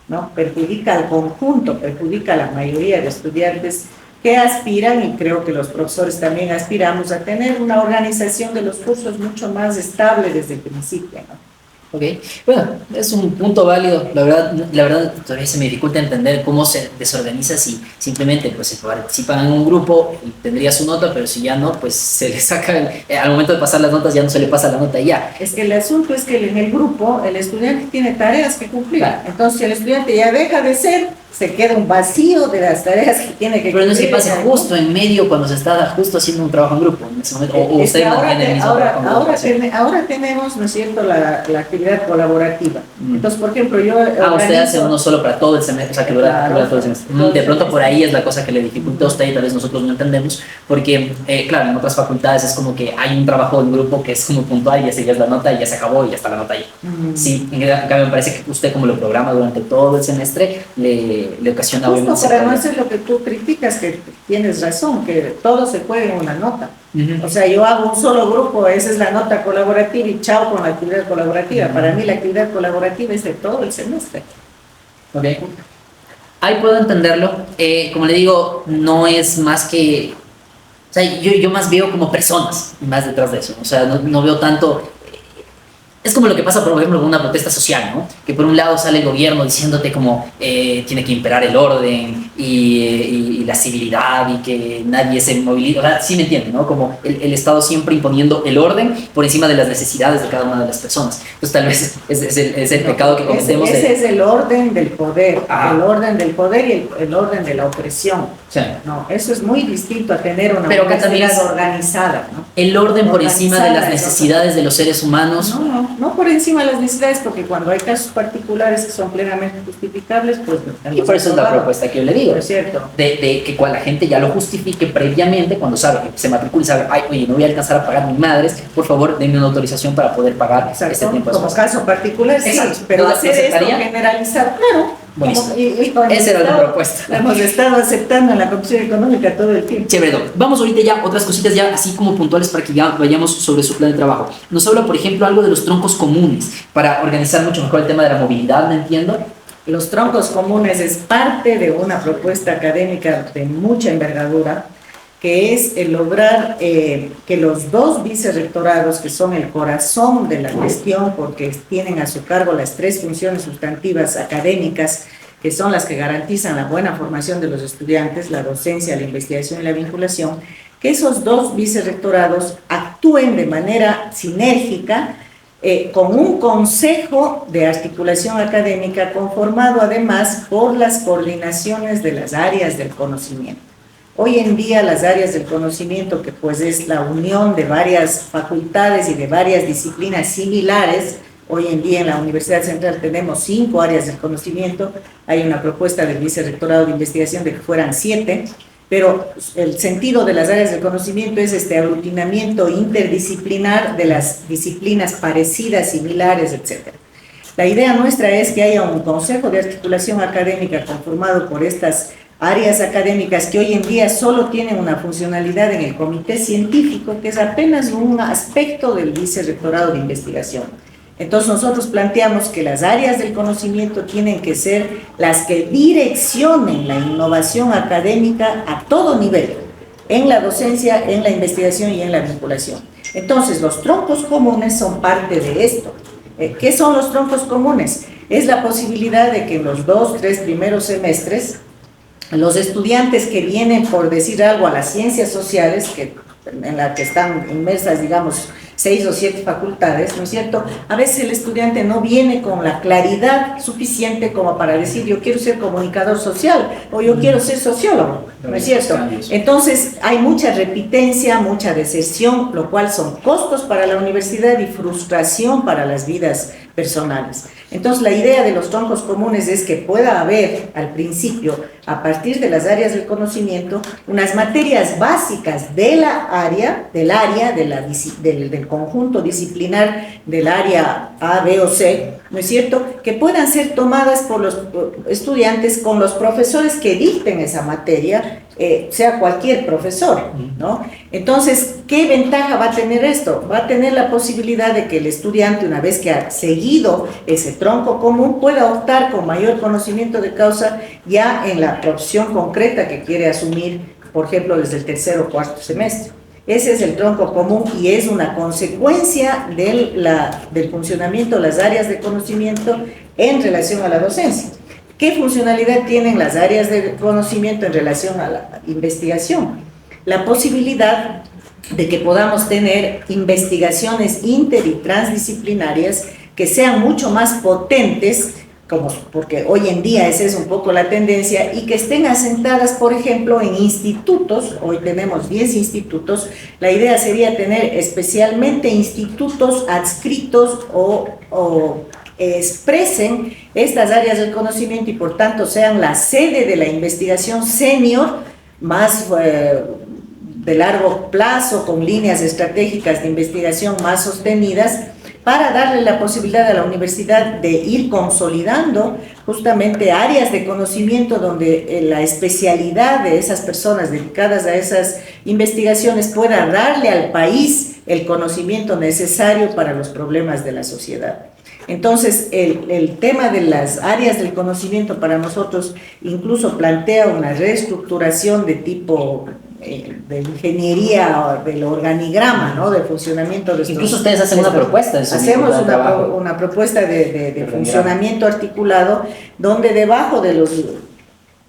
¿no? Perjudica al conjunto, perjudica a la mayoría de estudiantes que aspiran, y creo que los profesores también aspiramos a tener una organización de los cursos mucho más estable desde el principio, ¿no? Ok, bueno, es un punto válido. La verdad todavía se me dificulta entender cómo se desorganiza si simplemente pues se participan en un grupo y tendría su nota, pero si ya no, pues se le saca, al momento de pasar las notas ya no se le pasa la nota y ya. Es que el asunto es que en el grupo el estudiante tiene tareas que cumplir, claro. Entonces si el estudiante ya deja de ser, se queda un vacío de las tareas que tiene que cumplir. Pero no es que pase justo en medio cuando se está justo haciendo un trabajo en grupo en ese momento, o usted mantiene el mismo trabajo en grupo. Ahora tenemos, ¿no es cierto?, la actividad colaborativa. Entonces, por ejemplo, yo usted hace uno solo para todo el semestre, o sea, que dura todo el semestre. De pronto por ahí es la cosa que le dificulta a usted y tal vez nosotros no entendemos, porque, claro, en otras facultades es como que hay un trabajo en grupo que es como puntual, ya se ya es la nota y ya se acabó y ya está la nota ahí. Sí, en cambio me parece que usted como lo programa durante todo el semestre, le ocasiona justo para no hacer lo que tú criticas, que tienes razón, que todo se puede en una nota. O sea, yo hago un solo grupo, esa es la nota colaborativa y chao con la actividad colaborativa. Para mí la actividad colaborativa es de todo el semestre. Ok. Ahí puedo entenderlo. Como le digo, no es más que... O sea, yo más veo como personas más detrás de eso. O sea, no veo tanto... Es como lo que pasa, por ejemplo, con una protesta social, ¿no? Que por un lado sale el gobierno diciéndote como tiene que imperar el orden y la civilidad y que nadie se moviliza. O sea, sí me entienden, ¿no? Como el Estado siempre imponiendo el orden por encima de las necesidades de cada una de las personas. Entonces tal vez es el pecado que cometemos. Ese es el orden del poder, Ah. el orden del poder y el orden de la opresión. Sí. No, eso es muy distinto a tener una Pero que también universidad es- organizada, ¿no? El orden por encima de las Organizada, necesidades de los seres humanos. No por encima de las necesidades, porque cuando hay casos particulares que son plenamente justificables, pues... Y por eso es la propuesta que yo le digo. Es cierto. De que la gente ya lo justifique previamente cuando sabe que se matricula y sabe, ay, oye, no voy a alcanzar a pagar mis madres, por favor, denme una autorización para poder pagar este Exacto, tiempo de como espacio. caso particular, sí, Exacto. pero ¿Lo hacer esto aceptaría? generalizado, claro. Buenísimo. Como- Esa era la estado- propuesta. La hemos estado aceptando en la Comisión Económica todo el tiempo. Chévere, Doc. Vamos ahorita ya otras cositas ya así como puntuales para que ya vayamos sobre su plan de trabajo. Nos habla, por ejemplo, algo de los troncos comunes para organizar mucho mejor el tema de la movilidad, ¿me entiendo? Los troncos comunes es parte de una propuesta académica de mucha envergadura, que es el lograr que los dos vicerrectorados, que son el corazón de la gestión, porque tienen a su cargo las tres funciones sustantivas académicas, que son las que garantizan la buena formación de los estudiantes, la docencia, la investigación y la vinculación, que esos dos vicerrectorados actúen de manera sinérgica con un consejo de articulación académica conformado además por las coordinaciones de las áreas del conocimiento. Hoy en día las áreas del conocimiento, que pues es la unión de varias facultades y de varias disciplinas similares, hoy en día en la Universidad Central tenemos 5 áreas del conocimiento, hay una propuesta del Vicerrectorado de Investigación de que fueran 7, pero el sentido de las áreas del conocimiento es este aglutinamiento interdisciplinar de las disciplinas parecidas, similares, etc. La idea nuestra es que haya un consejo de articulación académica conformado por estas áreas académicas que hoy en día solo tienen una funcionalidad en el comité científico, que es apenas un aspecto del vicerrectorado de investigación. Entonces nosotros planteamos que las áreas del conocimiento tienen que ser las que direccionen la innovación académica a todo nivel, en la docencia, en la investigación y en la vinculación. Entonces los troncos comunes son parte de esto. ¿Qué son los troncos comunes? Es la posibilidad de que en los 2-3 primeros semestres los estudiantes que vienen, por decir algo, a las ciencias sociales, en la que están inmersas, digamos, 6 o 7 facultades, ¿no es cierto? A veces el estudiante no viene con la claridad suficiente como para decir yo quiero ser comunicador social o yo quiero ser sociólogo, ¿no es cierto? Entonces hay mucha repitencia, mucha deserción, lo cual son costos para la universidad y frustración para las vidas personales. Entonces la idea de los troncos comunes es que pueda haber al principio, a partir de las áreas del conocimiento, unas materias básicas de la área, del conjunto disciplinar del área A, B o C, ¿no es cierto?, que puedan ser tomadas por los estudiantes con los profesores que dicten esa materia, sea cualquier profesor, ¿no? Entonces, ¿qué ventaja va a tener esto? Va a tener la posibilidad de que el estudiante, una vez que ha seguido ese tronco común, pueda optar con mayor conocimiento de causa ya en la profesión concreta que quiere asumir, por ejemplo, desde el 3er o 4º semestre. Ese es el tronco común y es una consecuencia del funcionamiento de las áreas de conocimiento en relación a la docencia. ¿Qué funcionalidad tienen las áreas de conocimiento en relación a la investigación? La posibilidad de que podamos tener investigaciones inter y transdisciplinarias que sean mucho más potentes, porque hoy en día esa es un poco la tendencia, y que estén asentadas, por ejemplo, en institutos. Hoy tenemos 10 institutos. La idea sería tener especialmente institutos adscritos o expresen estas áreas del conocimiento y por tanto sean la sede de la investigación senior más de largo plazo, con líneas estratégicas de investigación más sostenidas, para darle la posibilidad a la universidad de ir consolidando justamente áreas de conocimiento donde la especialidad de esas personas dedicadas a esas investigaciones pueda darle al país el conocimiento necesario para los problemas de la sociedad. Entonces, el tema de las áreas del conocimiento para nosotros incluso plantea una reestructuración de tipo de ingeniería o del organigrama, ¿no? Del funcionamiento de estos. Incluso ustedes hacen una propuesta. Hacemos una propuesta de funcionamiento articulado, donde debajo de los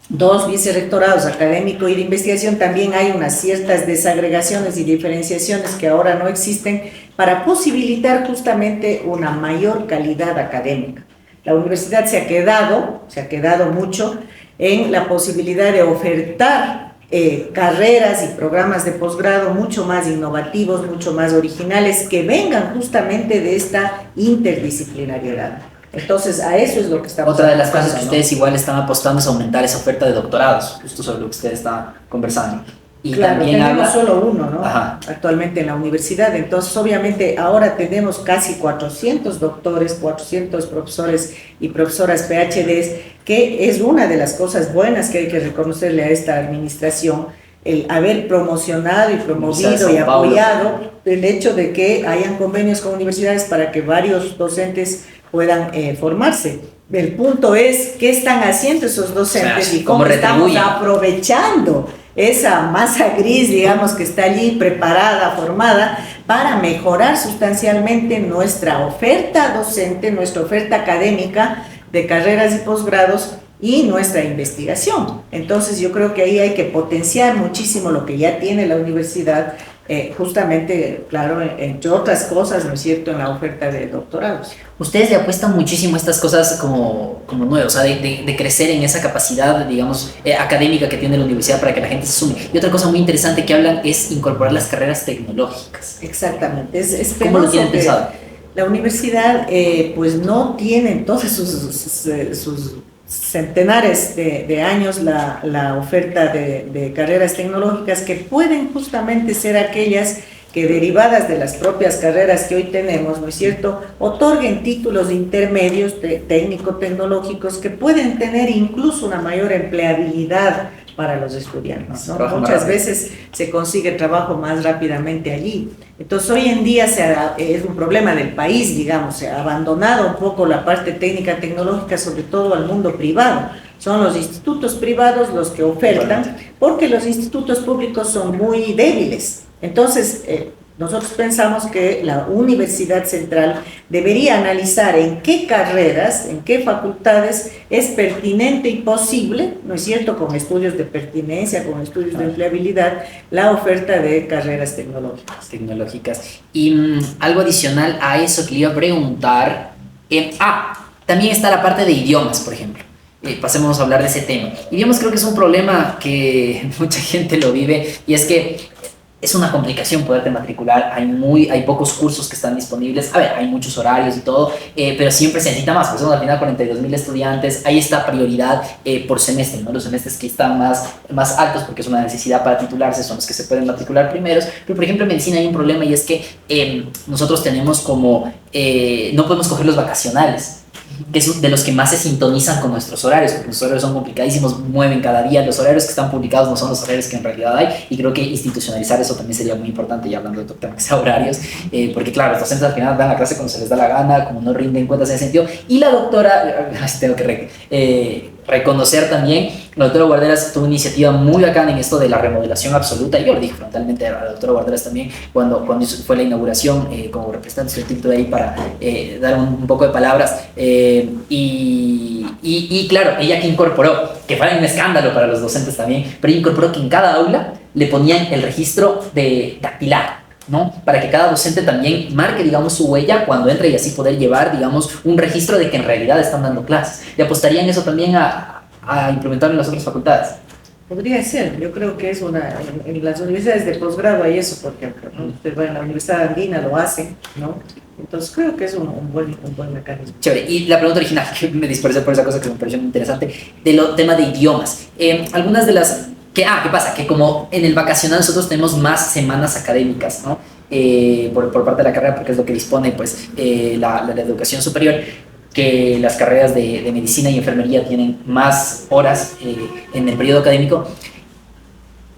dos vicerrectorados, académico y de investigación, también hay unas ciertas desagregaciones y diferenciaciones que ahora no existen para posibilitar justamente una mayor calidad académica. La universidad se ha quedado mucho en la posibilidad de ofertar carreras y programas de posgrado mucho más innovativos, mucho más originales, que vengan justamente de esta interdisciplinariedad. Entonces, a eso es lo que estamos Otra de las cosas que ¿no? ustedes igual están apostando es aumentar esa oferta de doctorados, justo sobre lo que ustedes están conversando. Y claro, también tenemos solo uno, ¿no? Ajá. Actualmente en la universidad. Entonces, obviamente, ahora tenemos casi 400 doctores, 400 profesores y profesoras PhDs, que es una de las cosas buenas que hay que reconocerle a esta administración, el haber promocionado y promovido y apoyado el hecho de que hayan convenios con universidades para que varios docentes puedan formarse. El punto es qué están haciendo esos docentes y cómo estamos aprovechando esa masa gris, digamos, que está allí preparada, formada, para mejorar sustancialmente nuestra oferta docente, nuestra oferta académica de carreras y posgrados y nuestra investigación. Entonces yo creo que ahí hay que potenciar muchísimo lo que ya tiene la universidad, justamente, claro, entre otras cosas, ¿no es cierto?, en la oferta de doctorados. Ustedes le apuestan muchísimo a estas cosas como nuevas, o sea, de crecer en esa capacidad, digamos, académica que tiene la universidad para que la gente se sume. Y otra cosa muy interesante que hablan es incorporar las carreras tecnológicas. Exactamente. Es ¿Cómo lo tienen pensado? La universidad, pues no tiene en todos sus centenares de años la oferta de carreras tecnológicas que pueden justamente ser aquellas que, derivadas de las propias carreras que hoy tenemos, ¿no es cierto?, otorguen títulos intermedios técnico-tecnológicos que pueden tener incluso una mayor empleabilidad para los estudiantes, ¿no? Muchas veces se consigue trabajo más rápidamente allí. Entonces, hoy en día es un problema del país, digamos, se ha abandonado un poco la parte técnica tecnológica, sobre todo al mundo privado. Son los institutos privados los que ofertan, porque los institutos públicos son muy débiles. Entonces, nosotros pensamos que la Universidad Central debería analizar en qué carreras, en qué facultades es pertinente y posible, ¿no es cierto?, con estudios de pertinencia, con estudios de empleabilidad, la oferta de carreras tecnológicas. Y algo adicional a eso que le iba a preguntar, también está la parte de idiomas, por ejemplo. Pasemos a hablar de ese tema. Idiomas creo que es un problema que mucha gente lo vive, y es que es una complicación poderte matricular, hay pocos cursos que están disponibles, hay muchos horarios y todo, pero siempre se necesita más, pues son al final 42,000 estudiantes, hay esta prioridad por semestre, ¿no? Los semestres que están más altos, porque es una necesidad para titularse, son los que se pueden matricular primeros, pero por ejemplo en medicina hay un problema, y es que nosotros tenemos no podemos coger los vacacionales, que es de los que más se sintonizan con nuestros horarios, porque nuestros horarios son complicadísimos, mueven cada día, los horarios que están publicados no son los horarios que en realidad hay, y creo que institucionalizar eso también sería muy importante, ya hablando de otro tema que sea horarios, porque claro, los docentes al final dan la clase cuando se les da la gana, como no rinden cuentas en ese sentido, y la doctora, tengo que reconocer también, la doctora Guarderas tuvo una iniciativa muy bacana en esto de la remodelación absoluta, y yo lo dije frontalmente a la doctora Guarderas también cuando fue la inauguración, como representante sustituto de ahí para dar un poco de palabras, y claro, ella que incorporó, que fue un escándalo para los docentes también, pero ella incorporó que en cada aula le ponían el registro de dactilar, ¿no? Para que cada docente también marque, digamos, su huella cuando entra, y así poder llevar, digamos, un registro de que en realidad están dando clases. ¿Le apostarían eso también a implementarlo en las otras facultades? Podría ser, yo creo que es en las universidades de posgrado hay eso, por ejemplo, ¿no? Usted va en la Universidad Andina, lo hacen, ¿no? Entonces creo que es un buen mecanismo. Chévere. Y la pregunta original, que me dispersé por esa cosa que me pareció muy interesante, del tema de idiomas. Algunas de las... ¿Qué pasa? Que como en el vacacional nosotros tenemos más semanas académicas, ¿no? Por parte de la carrera, porque es lo que dispone pues, la educación superior, que las carreras de medicina y enfermería tienen más horas en el periodo académico.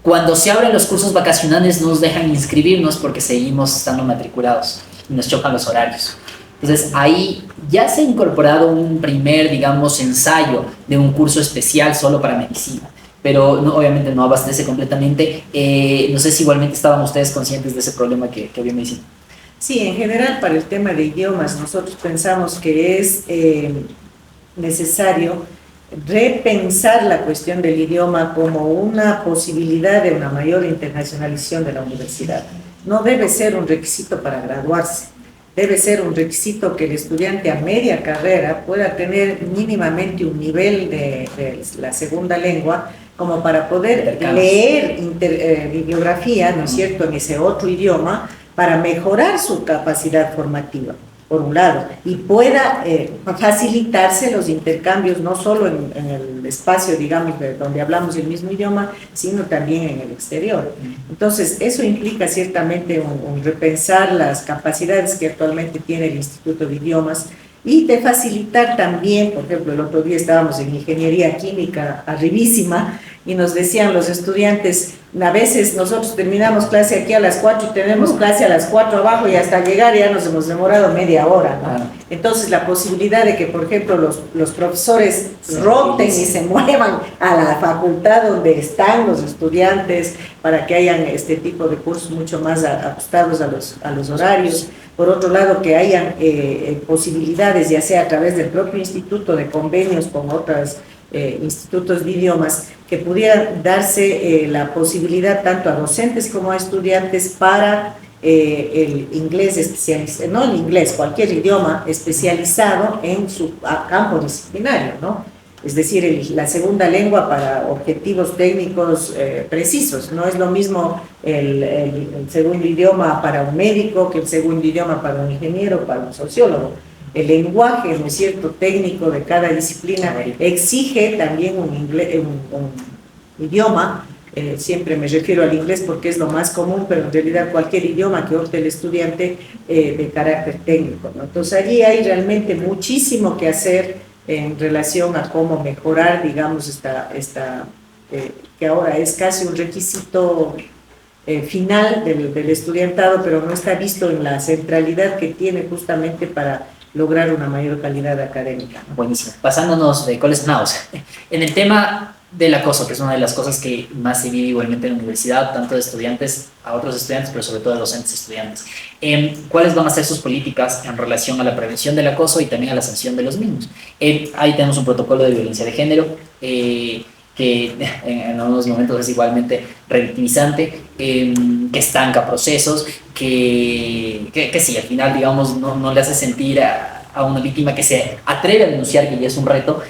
Cuando se abren los cursos vacacionales nos dejan inscribirnos porque seguimos estando matriculados y nos chocan los horarios. Entonces ahí ya se ha incorporado un primer, digamos, ensayo de un curso especial solo para medicina. pero no, obviamente no abastece completamente. No sé si igualmente estaban ustedes conscientes de ese problema que había mencionado. Sí, en general para el tema de idiomas nosotros pensamos que es necesario repensar la cuestión del idioma como una posibilidad de una mayor internacionalización de la universidad. No debe ser un requisito para graduarse, debe ser un requisito que el estudiante a media carrera pueda tener mínimamente un nivel de la segunda lengua como para poder leer bibliografía, ¿no es cierto?, en ese otro idioma, para mejorar su capacidad formativa, por un lado, y pueda facilitarse los intercambios no solo en el espacio, digamos, donde hablamos el mismo idioma, sino también en el exterior. Entonces, eso implica ciertamente un repensar las capacidades que actualmente tiene el Instituto de Idiomas y de facilitar también, por ejemplo, el otro día estábamos en ingeniería química arribísima y nos decían los estudiantes, a veces nosotros terminamos clase aquí a las 4 y tenemos clase a las 4 abajo y hasta llegar ya nos hemos demorado media hora, ¿no? Entonces la posibilidad de que, por ejemplo, los profesores roten y se muevan a la facultad donde están los estudiantes para que hayan este tipo de cursos mucho más ajustados a los horarios. Por otro lado, que hayan posibilidades, ya sea a través del propio instituto, de convenios con otros institutos de idiomas, que pudieran darse la posibilidad tanto a docentes como a estudiantes para el inglés especializado, no el inglés, cualquier idioma especializado en su campo disciplinario, ¿no? Es decir, la segunda lengua para objetivos técnicos precisos. No es lo mismo el segundo idioma para un médico que el segundo idioma para un ingeniero, para un sociólogo. El lenguaje, ¿no es cierto?, técnico de cada disciplina exige también un idioma. Siempre me refiero al inglés porque es lo más común, pero en realidad cualquier idioma que opte el estudiante de carácter técnico, ¿no? Entonces allí hay realmente muchísimo que hacer en relación a cómo mejorar, digamos, que ahora es casi un requisito final del estudiantado, pero no está visto en la centralidad que tiene justamente para lograr una mayor calidad académica, ¿no? Buenísimo. Pasándonos de coles naos. En el tema del acoso, que es una de las cosas que más se vive igualmente en la universidad, tanto de estudiantes a otros estudiantes, pero sobre todo de docentes y estudiantes. ¿Cuáles van a ser sus políticas en relación a la prevención del acoso y también a la sanción de los mismos? Ahí tenemos un protocolo de violencia de género, que en algunos momentos es igualmente revictimizante, que estanca procesos, que sí, al final, digamos, no le hace sentir a una víctima que se atreve a denunciar, que ya es un reto,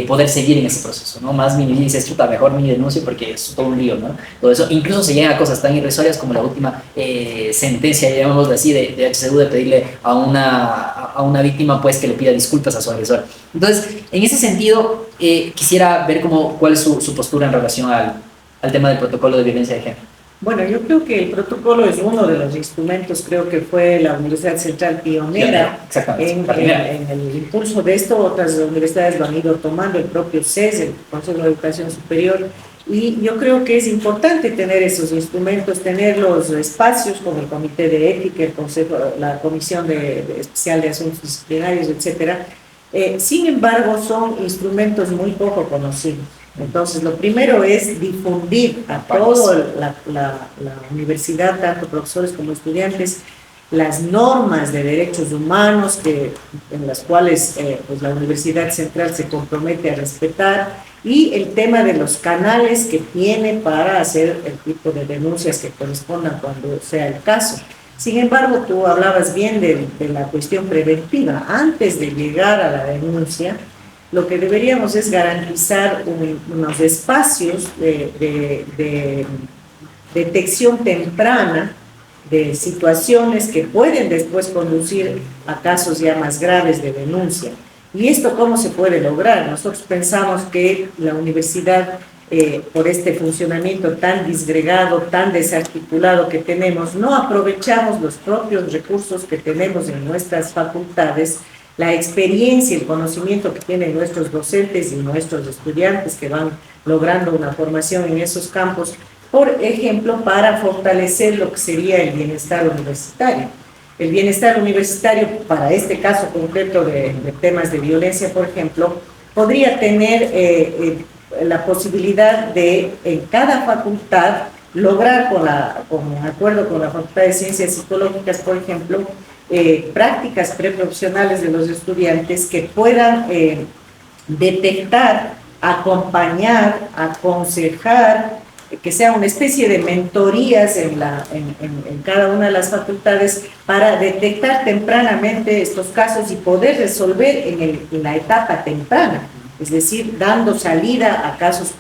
poder seguir en ese proceso, ¿no? Más mi dice, chuta, mejor mi denuncio porque es todo un lío, ¿no? Todo eso, incluso se llegan a cosas tan irrisorias como la última sentencia, llamémoslo así, de HCU, de pedirle a una víctima, pues, que le pida disculpas a su agresor. Entonces, en ese sentido, quisiera ver cuál es su postura en relación al tema del protocolo de violencia de género. Bueno, yo creo que el protocolo es uno de los instrumentos, creo que fue la Universidad Central pionera en el impulso de esto. Otras universidades lo han ido tomando, el propio CES, el Consejo de Educación Superior, y yo creo que es importante tener esos instrumentos, tener los espacios como el Comité de Ética, el Consejo, la Comisión Especial de Asuntos Disciplinarios, etcétera. Sin embargo, son instrumentos muy poco conocidos. Entonces, lo primero es difundir a toda la universidad, tanto profesores como estudiantes, las normas de derechos humanos en las cuales pues la Universidad Central se compromete a respetar, y el tema de los canales que tiene para hacer el tipo de denuncias que correspondan cuando sea el caso. Sin embargo, tú hablabas bien de la cuestión preventiva. Antes de llegar a la denuncia, lo que deberíamos es garantizar unos espacios de detección temprana de situaciones que pueden después conducir a casos ya más graves de denuncia. ¿Y esto cómo se puede lograr? Nosotros pensamos que la universidad, por este funcionamiento tan disgregado, tan desarticulado que tenemos, no aprovechamos los propios recursos que tenemos en nuestras facultades, la experiencia, el conocimiento que tienen nuestros docentes y nuestros estudiantes que van logrando una formación en esos campos, por ejemplo, para fortalecer lo que sería el bienestar universitario. El bienestar universitario, para este caso concreto de temas de violencia, por ejemplo, podría tener la posibilidad de en cada facultad lograr con acuerdo con la Facultad de Ciencias Psicológicas, por ejemplo, prácticas preprofesionales de los estudiantes que puedan detectar, acompañar, aconsejar, que sea una especie de mentorías en cada una de las facultades para detectar tempranamente estos casos y poder resolver en la etapa temprana, es decir, dando salida a casos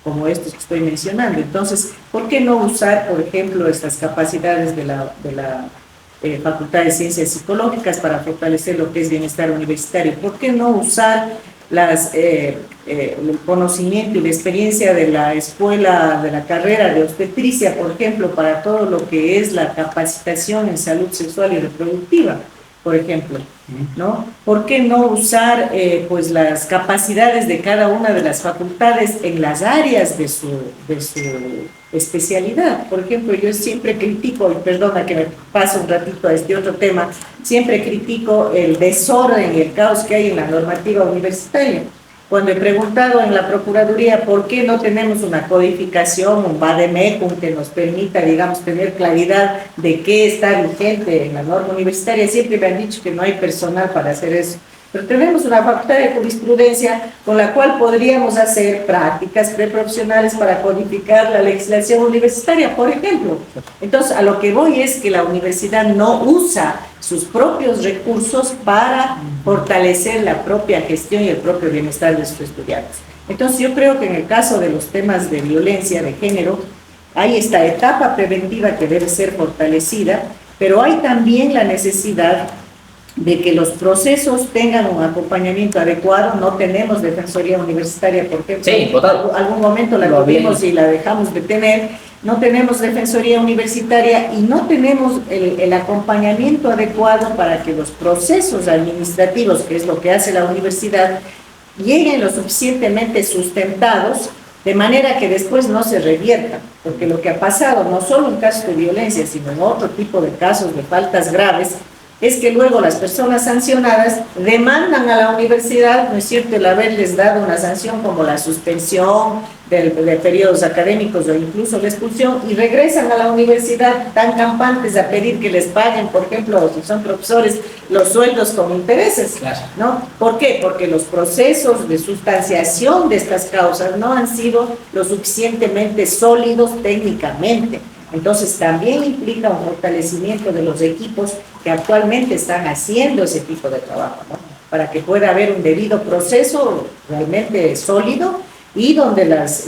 como estos que estoy mencionando. Entonces, ¿por qué no usar, por ejemplo, estas capacidades de la Facultad de Ciencias Psicológicas para fortalecer lo que es bienestar universitario? ¿Por qué no usar el conocimiento y la experiencia de la escuela, de la carrera de obstetricia, por ejemplo, para todo lo que es la capacitación en salud sexual y reproductiva, por ejemplo, ¿no? ¿Por qué no usar pues las capacidades de cada una de las facultades en las áreas de su especialidad? Por ejemplo, yo siempre critico, y perdona que me paso un ratito a este otro tema, siempre critico el desorden y el caos que hay en la normativa universitaria. Cuando he preguntado en la Procuraduría por qué no tenemos una codificación, un vademecum que nos permita, digamos, tener claridad de qué está vigente en la norma universitaria, siempre me han dicho que no hay personal para hacer eso. Pero tenemos una facultad de jurisprudencia con la cual podríamos hacer prácticas preprofesionales para codificar la legislación universitaria, por ejemplo. Entonces, a lo que voy es que la universidad no usa sus propios recursos para fortalecer la propia gestión y el propio bienestar de sus estudiantes. Entonces, yo creo que en el caso de los temas de violencia de género, hay esta etapa preventiva que debe ser fortalecida, pero hay también la necesidad de que los procesos tengan un acompañamiento adecuado. No tenemos defensoría universitaria, por ejemplo. Sí, total. Algún momento la tuvimos y la dejamos de tener. No tenemos defensoría universitaria y no tenemos el acompañamiento adecuado para que los procesos administrativos, que es lo que hace la universidad, lleguen lo suficientemente sustentados de manera que después no se reviertan, porque lo que ha pasado, no solo en casos de violencia, sino en otro tipo de casos de faltas graves, es que luego las personas sancionadas demandan a la universidad, ¿no es cierto?, el haberles dado una sanción como la suspensión de periodos académicos o incluso la expulsión, y regresan a la universidad tan campantes a pedir que les paguen, por ejemplo, si son profesores, los sueldos con intereses, ¿no? ¿Por qué? Porque los procesos de sustanciación de estas causas no han sido lo suficientemente sólidos técnicamente. Entonces también implica un fortalecimiento de los equipos que actualmente están haciendo ese tipo de trabajo, ¿no? Para que pueda haber un debido proceso realmente sólido y donde las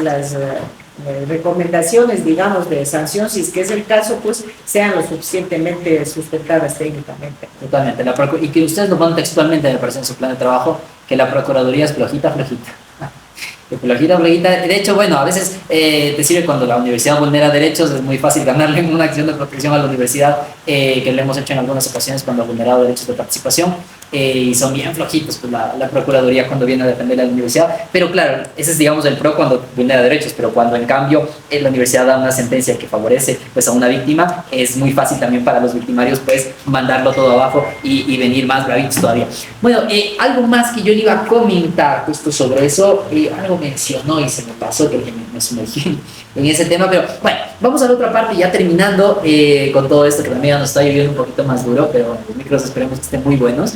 recomendaciones, digamos, de sanción, si es que es el caso, pues sean lo suficientemente sustentadas técnicamente. Totalmente. Y que ustedes lo ponen textualmente, me parece, en su plan de trabajo, que la Procuraduría es flojita. Flojita. De hecho, bueno, a veces te sirve cuando la universidad vulnera derechos, es muy fácil ganarle en una acción de protección a la universidad, que lo hemos hecho en algunas ocasiones cuando ha vulnerado derechos de participación, y son bien flojitos pues la Procuraduría cuando viene a defender a la universidad. Pero claro, ese es, digamos, el pro cuando vulnera derechos, pero cuando en cambio la universidad da una sentencia que favorece pues a una víctima, es muy fácil también para los victimarios pues mandarlo todo abajo y venir más bravitos todavía. Bueno, algo más que yo le iba a comentar justo sobre eso, algo mencionó y se me pasó, que me sumergí en ese tema, pero bueno, vamos a la otra parte ya terminando con todo esto, que también nos está lloviendo un poquito más duro, pero los micros esperemos que estén muy buenos.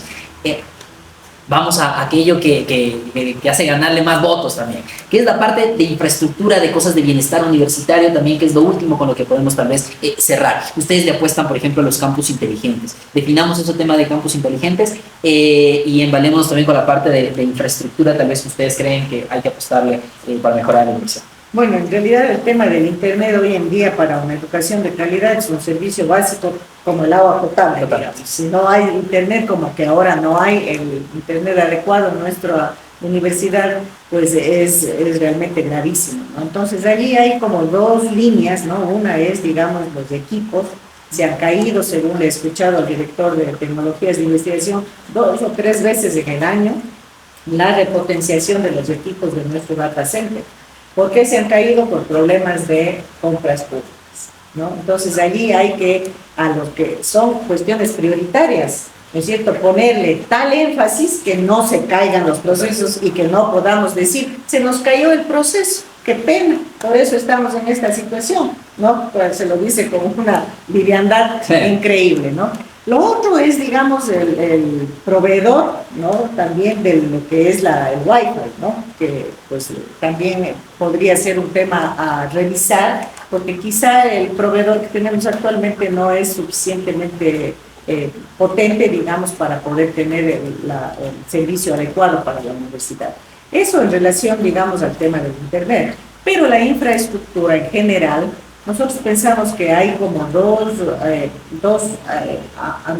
Vamos a aquello que hace ganarle más votos también, que es la parte de infraestructura, de cosas de bienestar universitario también, que es lo último con lo que podemos tal vez cerrar. Ustedes le apuestan, por ejemplo, a los campus inteligentes. Definamos ese tema de campus inteligentes y embalémonos también con la parte de infraestructura, tal vez ustedes creen que hay que apostarle para mejorar la universidad. Bueno, en realidad el tema del internet hoy en día para una educación de calidad es un servicio básico como el agua potable, digamos. Si no hay internet, como que ahora no hay el internet adecuado en nuestra universidad, pues es realmente gravísimo, ¿no? Entonces allí hay como dos líneas, ¿no? Una es, digamos, los equipos. Se han caído, según he escuchado al director de tecnologías de investigación, 2 o 3 veces en el año, la repotenciación de los equipos de nuestro data center. ¿Por qué se han caído? Por problemas de compras públicas, ¿no? Entonces allí hay que, a los que son cuestiones prioritarias, ¿no es cierto?, ponerle tal énfasis que no se caigan los procesos y que no podamos decir, se nos cayó el proceso, qué pena, por eso estamos en esta situación, ¿no? Pues se lo dice con una liviandad increíble, ¿no? Lo otro es, digamos, el proveedor, ¿no?, también de lo que es el Wi-Fi, ¿no?, que pues también podría ser un tema a revisar, porque quizá el proveedor que tenemos actualmente no es suficientemente potente, digamos, para poder tener el servicio adecuado para la universidad. Eso en relación, digamos, al tema del Internet. Pero la infraestructura en general, nosotros pensamos que hay como dos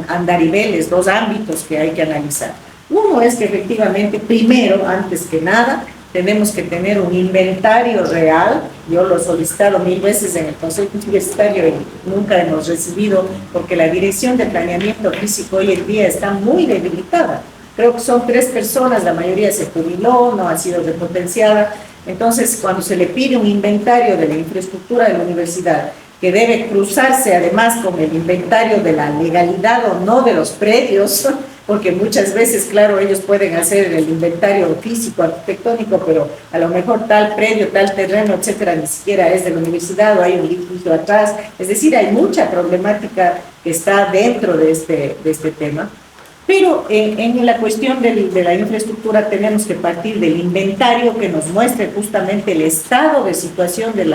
andariveles, dos ámbitos que hay que analizar. Uno es que efectivamente, primero, antes que nada, tenemos que tener un inventario real. Yo lo he solicitado 1000 veces en el Consejo Universitario y nunca hemos recibido, porque la Dirección de Planeamiento Físico hoy en día está muy debilitada. Creo que son 3 personas, la mayoría se jubiló, no ha sido repotenciada. Entonces, cuando se le pide un inventario de la infraestructura de la universidad, que debe cruzarse además con el inventario de la legalidad o no de los predios, porque muchas veces, claro, ellos pueden hacer el inventario físico, arquitectónico, pero a lo mejor tal predio, tal terreno, etcétera, ni siquiera es de la universidad o hay un litigio atrás. Es decir, hay mucha problemática que está dentro de este tema. Pero en la cuestión de la infraestructura tenemos que partir del inventario que nos muestre justamente el estado de situación de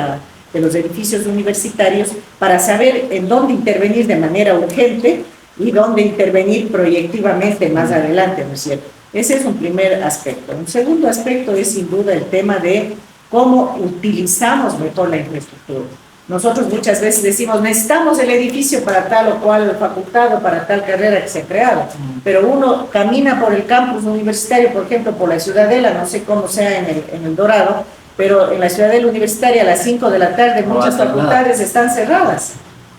los edificios universitarios para saber en dónde intervenir de manera urgente y dónde intervenir proyectivamente más adelante, ¿no es cierto? Ese es un primer aspecto. Un segundo aspecto es sin duda el tema de cómo utilizamos mejor la infraestructura. Nosotros muchas veces decimos, necesitamos el edificio para tal o cual facultad o para tal carrera que se ha creado, pero uno camina por el campus universitario, por ejemplo, por la Ciudadela, no sé cómo sea en el Dorado, pero en la Ciudadela Universitaria a las 5 de la tarde muchas facultades están cerradas,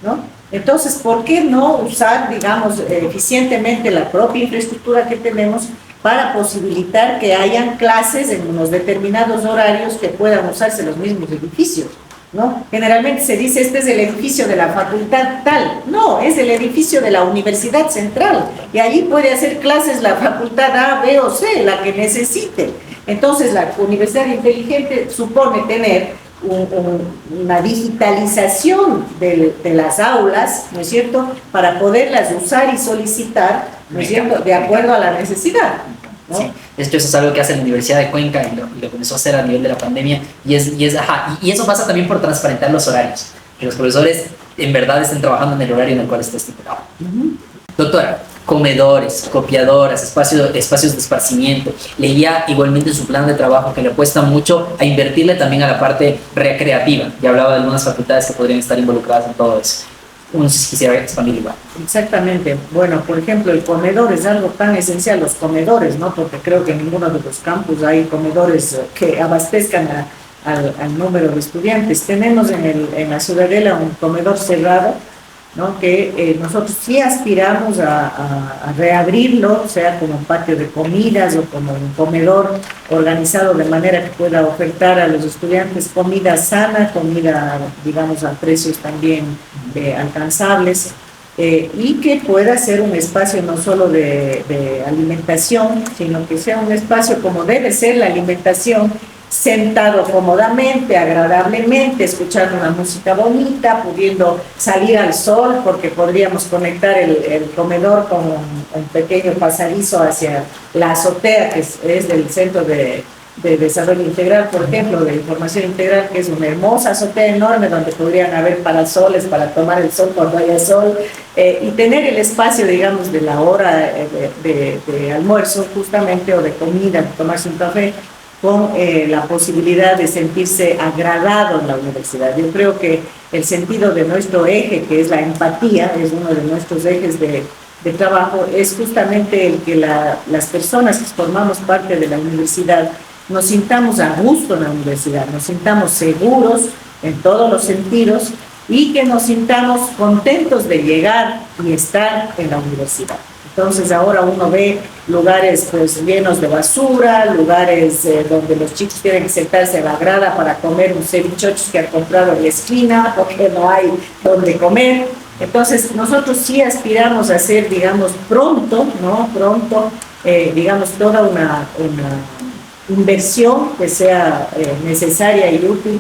¿no? Entonces, ¿por qué no usar, digamos, eficientemente la propia infraestructura que tenemos para posibilitar que hayan clases en unos determinados horarios que puedan usarse los mismos edificios, ¿no? Generalmente se dice, este es el edificio de la facultad tal. No, es el edificio de la Universidad Central. Y allí puede hacer clases la facultad A, B o C, la que necesite. Entonces, la Universidad Inteligente supone tener una digitalización de las aulas, ¿no es cierto?, para poderlas usar y solicitar, ¿no es cierto?, de acuerdo a la necesidad, ¿no? Sí. De hecho, eso es algo que hace la Universidad de Cuenca y lo comenzó a hacer a nivel de la pandemia, y eso pasa también por transparentar los horarios, que los profesores en verdad estén trabajando en el horario en el cual está estipulado. Doctora, comedores, copiadoras, espacios de esparcimiento. Leía igualmente en su plan de trabajo que le apuesta mucho a invertirle también a la parte recreativa. Ya hablaba de algunas facultades que podrían estar involucradas en todo eso. Uno si quisiera expandir igual. Exactamente. Bueno, por ejemplo, el comedor es algo tan esencial, los comedores, ¿no? Porque creo que en ninguno de los campus hay comedores que abastezcan al número de estudiantes. Tenemos en la Ciudadela un comedor cerrado, ¿no?, que nosotros sí aspiramos a reabrirlo, sea como un patio de comidas o como un comedor organizado de manera que pueda ofertar a los estudiantes comida sana, comida, digamos, a precios también alcanzables, y que pueda ser un espacio no solo de alimentación, sino que sea un espacio como debe ser la alimentación, sentado cómodamente, agradablemente, escuchando una música bonita, pudiendo salir al sol, porque podríamos conectar el comedor con un pequeño pasadizo hacia la azotea, que es del Centro de Desarrollo Integral, por ejemplo, de Información Integral, que es una hermosa azotea enorme donde podrían haber parasoles para tomar el sol cuando haya sol, y tener el espacio, digamos, de la hora de almuerzo justamente, o de comida, de tomarse un café, con la posibilidad de sentirse agradado en la universidad. Yo creo que el sentido de nuestro eje, que es la empatía, es uno de nuestros ejes de trabajo, es justamente el que las personas que formamos parte de la universidad nos sintamos a gusto en la universidad, nos sintamos seguros en todos los sentidos y que nos sintamos contentos de llegar y estar en la universidad. Entonces ahora uno ve lugares pues llenos de basura, lugares donde los chicos tienen que sentarse a la grada para comer un cevichocho que han comprado en la esquina porque no hay donde comer. Entonces, nosotros sí aspiramos a hacer, digamos, pronto, ¿no? Pronto, digamos, toda una inversión que sea necesaria y útil,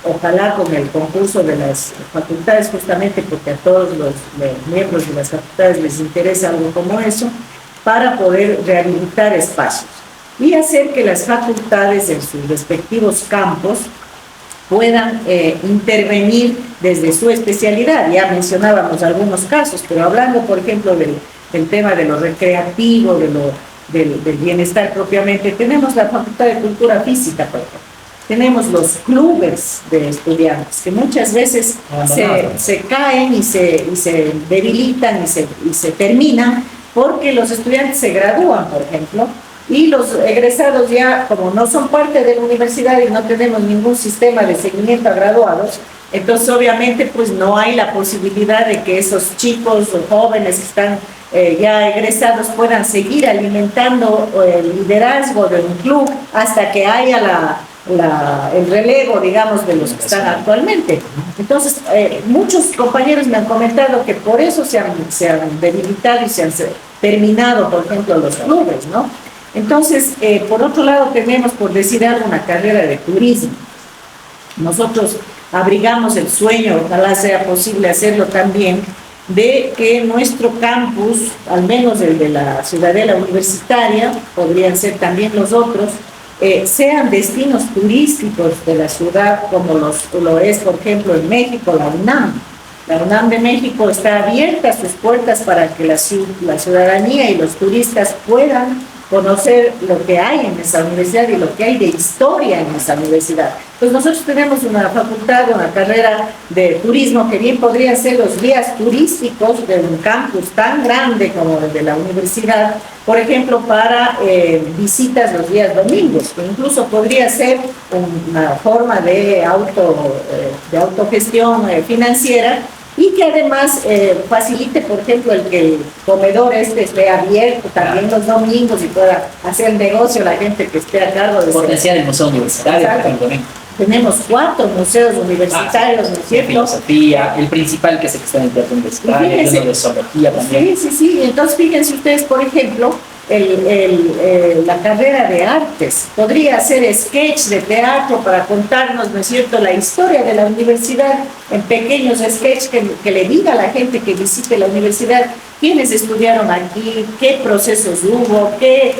ojalá con el concurso de las facultades, justamente porque a todos los miembros de las facultades les interesa algo como eso, para poder rehabilitar espacios y hacer que las facultades en sus respectivos campos puedan intervenir desde su especialidad. Ya mencionábamos algunos casos, pero hablando, por ejemplo, del tema de lo recreativo, del bienestar propiamente, tenemos la Facultad de Cultura Física, por ejemplo. Tenemos los clubes de estudiantes, que muchas veces se caen y se debilitan y se terminan porque los estudiantes se gradúan, por ejemplo, y los egresados ya, como no son parte de la universidad y no tenemos ningún sistema de seguimiento a graduados, entonces obviamente pues no hay la posibilidad de que esos chicos o jóvenes que están ya egresados puedan seguir alimentando el liderazgo de un club hasta que haya el relevo, digamos, de los que están actualmente. Entonces, muchos compañeros me han comentado que por eso se han debilitado y se han terminado, por ejemplo, los clubes, ¿no? Entonces, por otro lado, tenemos, por decir algo, una carrera de turismo. Nosotros abrigamos el sueño, ojalá sea posible hacerlo también, de que nuestro campus, al menos el de la Ciudadela Universitaria, podrían ser también los otros, sean destinos turísticos de la ciudad, como lo es, por ejemplo, en México, la UNAM. La UNAM de México está abierta sus puertas para que la ciudadanía y los turistas puedan conocer lo que hay en esa universidad y lo que hay de historia en esa universidad. Pues nosotros tenemos una facultad, una carrera de turismo que bien podrían ser los guías turísticos de un campus tan grande como el de la universidad, por ejemplo, para visitas los días domingos, que incluso podría ser una forma de autogestión financiera, y que además facilite, por ejemplo, el que el comedor esté abierto también los domingos y pueda hacer el negocio la gente que esté a cargo de potenciar el museo universitario. Tenemos 4 museos universitarios, ¿no es cierto? Filosofía, el principal que es el que está en el Teatro Universitario, uno de zoología también. Sí. Entonces, fíjense ustedes, por ejemplo, la carrera de artes. Podría hacer sketch de teatro para contarnos, ¿no es cierto?, la historia de la universidad en pequeños sketches que le diga a la gente que visite la universidad quiénes estudiaron aquí, qué procesos hubo, qué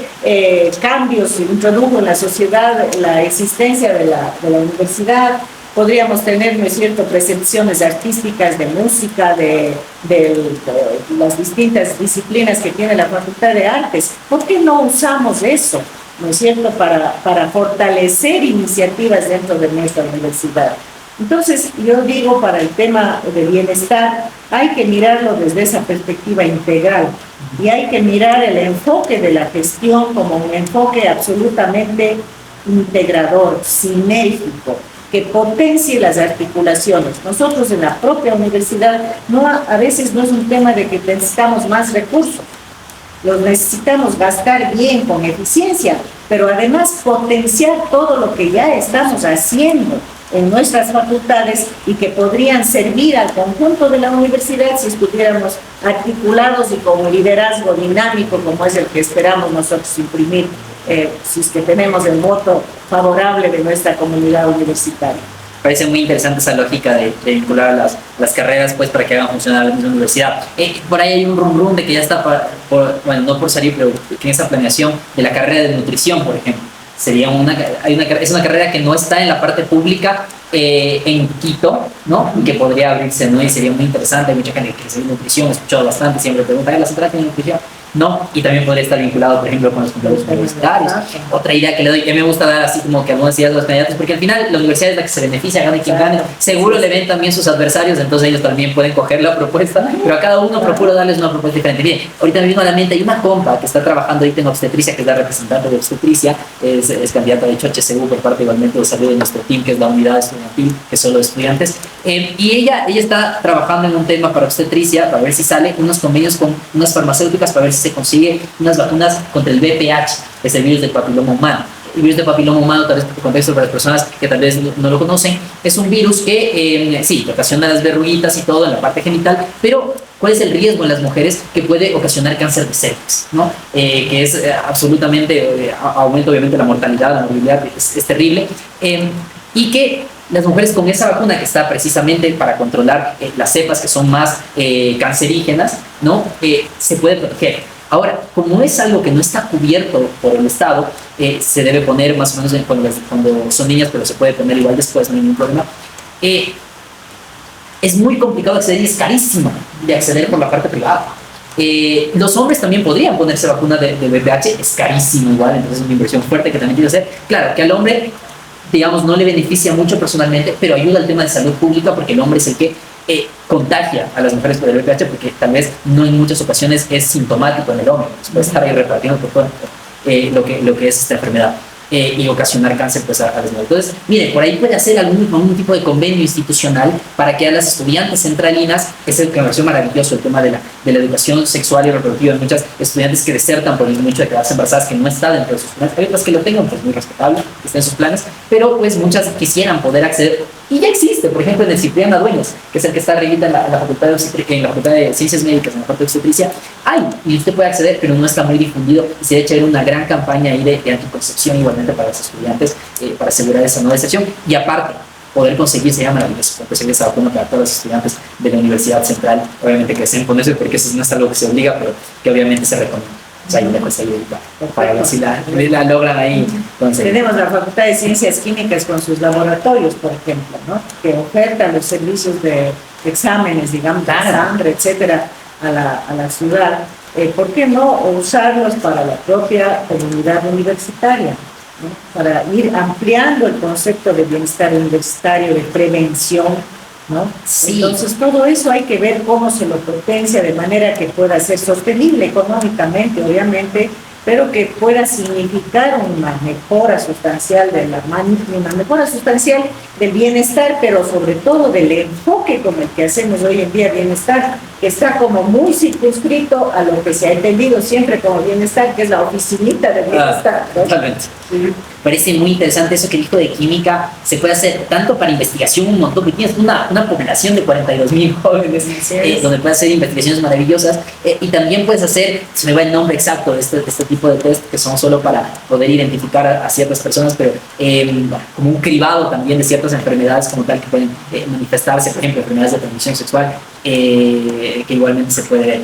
cambios introdujo en la sociedad la existencia de la universidad. Podríamos tener, ¿no es cierto?, presentaciones artísticas de música, de las distintas disciplinas que tiene la Facultad de Artes. ¿Por qué no usamos eso, ¿no es cierto?, para fortalecer iniciativas dentro de nuestra universidad? Entonces, yo digo, para el tema de bienestar, hay que mirarlo desde esa perspectiva integral y hay que mirar el enfoque de la gestión como un enfoque absolutamente integrador, sinérgico, que potencie las articulaciones. Nosotros en la propia universidad, a veces no es un tema de que necesitamos más recursos, los necesitamos gastar bien, con eficiencia, pero además potenciar todo lo que ya estamos haciendo en nuestras facultades y que podrían servir al conjunto de la universidad si estuviéramos articulados y con un liderazgo dinámico como es el que esperamos nosotros imprimir, si es que tenemos el voto favorable de nuestra comunidad universitaria. Parece muy interesante esa lógica de vincular las carreras pues para que hagan funcionar la misma universidad. Por ahí hay un rum de que ya está, bueno, no por salir, pero que en esa planeación de la carrera de nutrición, por ejemplo. Sería es una carrera que no está en la parte pública en Quito, ¿no? Y que podría abrirse, ¿no? Y sería muy interesante. Hay mucha gente que se nutrición, he escuchado bastante, siempre preguntan, ¿las entradas de nutrición? No, y también podría estar vinculado, por ejemplo, con los cumpleaños universitarios. Otra idea que le doy, que me gusta dar así como que algunas ideas a los candidatos, porque al final la universidad es la que se beneficia, gane quien gane. Seguro le ven también sus adversarios, entonces ellos también pueden coger la propuesta, pero a cada uno procuro darles una propuesta diferente. Bien, ahorita me vino a la mente, hay una compa que está trabajando ahorita en obstetricia, que es la representante de obstetricia, es candidata de hecho HCU por parte igualmente de salud de nuestro team, que es la unidad estudiantil, que son los estudiantes. Y ella está trabajando en un tema para obstetricia, para ver si sale unos convenios con unas farmacéuticas, para ver si se consigue unas vacunas contra el VPH, que es el virus del papiloma humano. El virus de papiloma humano, tal vez por contexto para las personas que tal vez no lo conocen, es un virus que sí, que ocasiona las verruguitas y todo en la parte genital, pero ¿cuál es el riesgo en las mujeres? Que puede ocasionar cáncer de cervix, ¿no? Que es absolutamente, aumenta obviamente la mortalidad, la morbilidad, es terrible. Y que las mujeres con esa vacuna que está precisamente para controlar las cepas que son más cancerígenas, ¿no? Se puede proteger. Ahora, como es algo que no está cubierto por el Estado, se debe poner más o menos cuando son niñas, pero se puede poner igual después, no hay ningún problema. Es muy complicado acceder y es carísimo de acceder por la parte privada. Los hombres también podrían ponerse vacuna de VPH, es carísimo igual, entonces es una inversión fuerte que también tiene que hacer. Claro, que al hombre, digamos, no le beneficia mucho personalmente, pero ayuda al tema de salud pública porque el hombre es el que contagia a las mujeres por el VPH, porque tal vez no en muchas ocasiones es sintomático en el hombre, pues puede estar ahí repartiendo por todo lo que es esta enfermedad. Y ocasionar cáncer pues, a las mujeres. Entonces, mire, por ahí puede hacer algún tipo de convenio institucional para que a las estudiantes centralinas, que es el que me pareció maravilloso, el tema de la educación sexual y reproductiva de muchas estudiantes que desertan por el hecho de quedarse embarazadas, que no está dentro de sus planes. Hay otras que lo tengan, pues muy respetable, que estén en sus planes, pero pues muchas quisieran poder acceder. Y ya existe, por ejemplo, en el Cipriano Dueñas, que es el que está arribita en la facultad de Ciencias Médicas, en la parte de obstetricia, hay, y usted puede acceder, pero no está muy difundido, y se debe echar una gran campaña ahí de anticoncepción igualmente para los estudiantes, para asegurar esa no deserción, y aparte, poder conseguir, sería maravilloso, conseguir esa vacuna para todos los estudiantes de la Universidad Central, obviamente que deseen ponerse, porque eso no es algo que se obliga, pero que obviamente se recomienda. O sea, yo le cuesta ayuda para ver si la logran ahí conseguir. Tenemos la Facultad de Ciencias Químicas con sus laboratorios, por ejemplo, ¿no? Que ofertan los servicios de exámenes, digamos, de sangre, etcétera, a la ciudad. ¿Por qué no usarlos para la propia comunidad universitaria, ¿no? Para ir ampliando el concepto de bienestar universitario, de prevención, ¿no? Sí. Entonces todo eso hay que ver cómo se lo potencia de manera que pueda ser sostenible económicamente, obviamente, pero que pueda significar una mejora sustancial del bienestar, pero sobre todo del enfoque con el que hacemos hoy en día bienestar, que está como muy circunscrito a lo que se ha entendido siempre como bienestar, que es la oficinita del bienestar, ¿no? Totalmente. Sí. Parece muy interesante eso que dijo de química. Se puede hacer tanto para investigación, un montón, que tienes una población de 42,000 jóvenes donde puedes hacer investigaciones maravillosas, y también puedes hacer, se me va el nombre exacto de este tipo de test que son solo para poder identificar a ciertas personas, pero como un cribado también de ciertas enfermedades como tal que pueden manifestarse, por ejemplo, enfermedades de transmisión sexual, que igualmente se puede,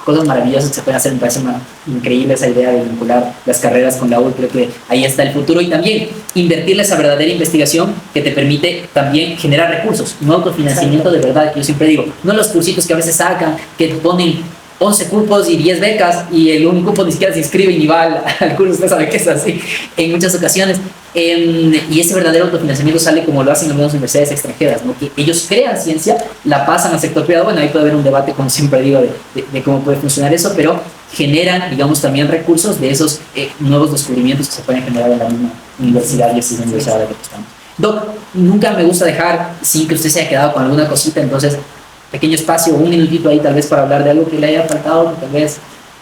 cosas maravillosas que se pueden hacer. Me parece increíble esa idea de vincular las carreras con la U. Creo que ahí está el futuro, y también invertirle esa verdadera investigación que te permite también generar recursos, un autofinanciamiento de verdad, que yo siempre digo, no los cursitos que a veces sacan, que ponen 11 cupos y 10 becas y el un cupo ni siquiera se inscribe y ni va al curso. Usted sabe que es así en muchas ocasiones. Y ese verdadero autofinanciamiento sale como lo hacen algunas universidades extranjeras, ¿no? Que ellos crean ciencia, la pasan al sector privado. Bueno, ahí puede haber un debate, como siempre digo, de cómo puede funcionar eso, pero generan, digamos, también recursos de esos nuevos descubrimientos que se pueden generar en la misma universidad, y así es la universidad de la que estamos. Doc, nunca me gusta dejar sin que usted se haya quedado con alguna cosita, entonces pequeño espacio, un minutito ahí tal vez para hablar de algo que le haya faltado, que tal vez,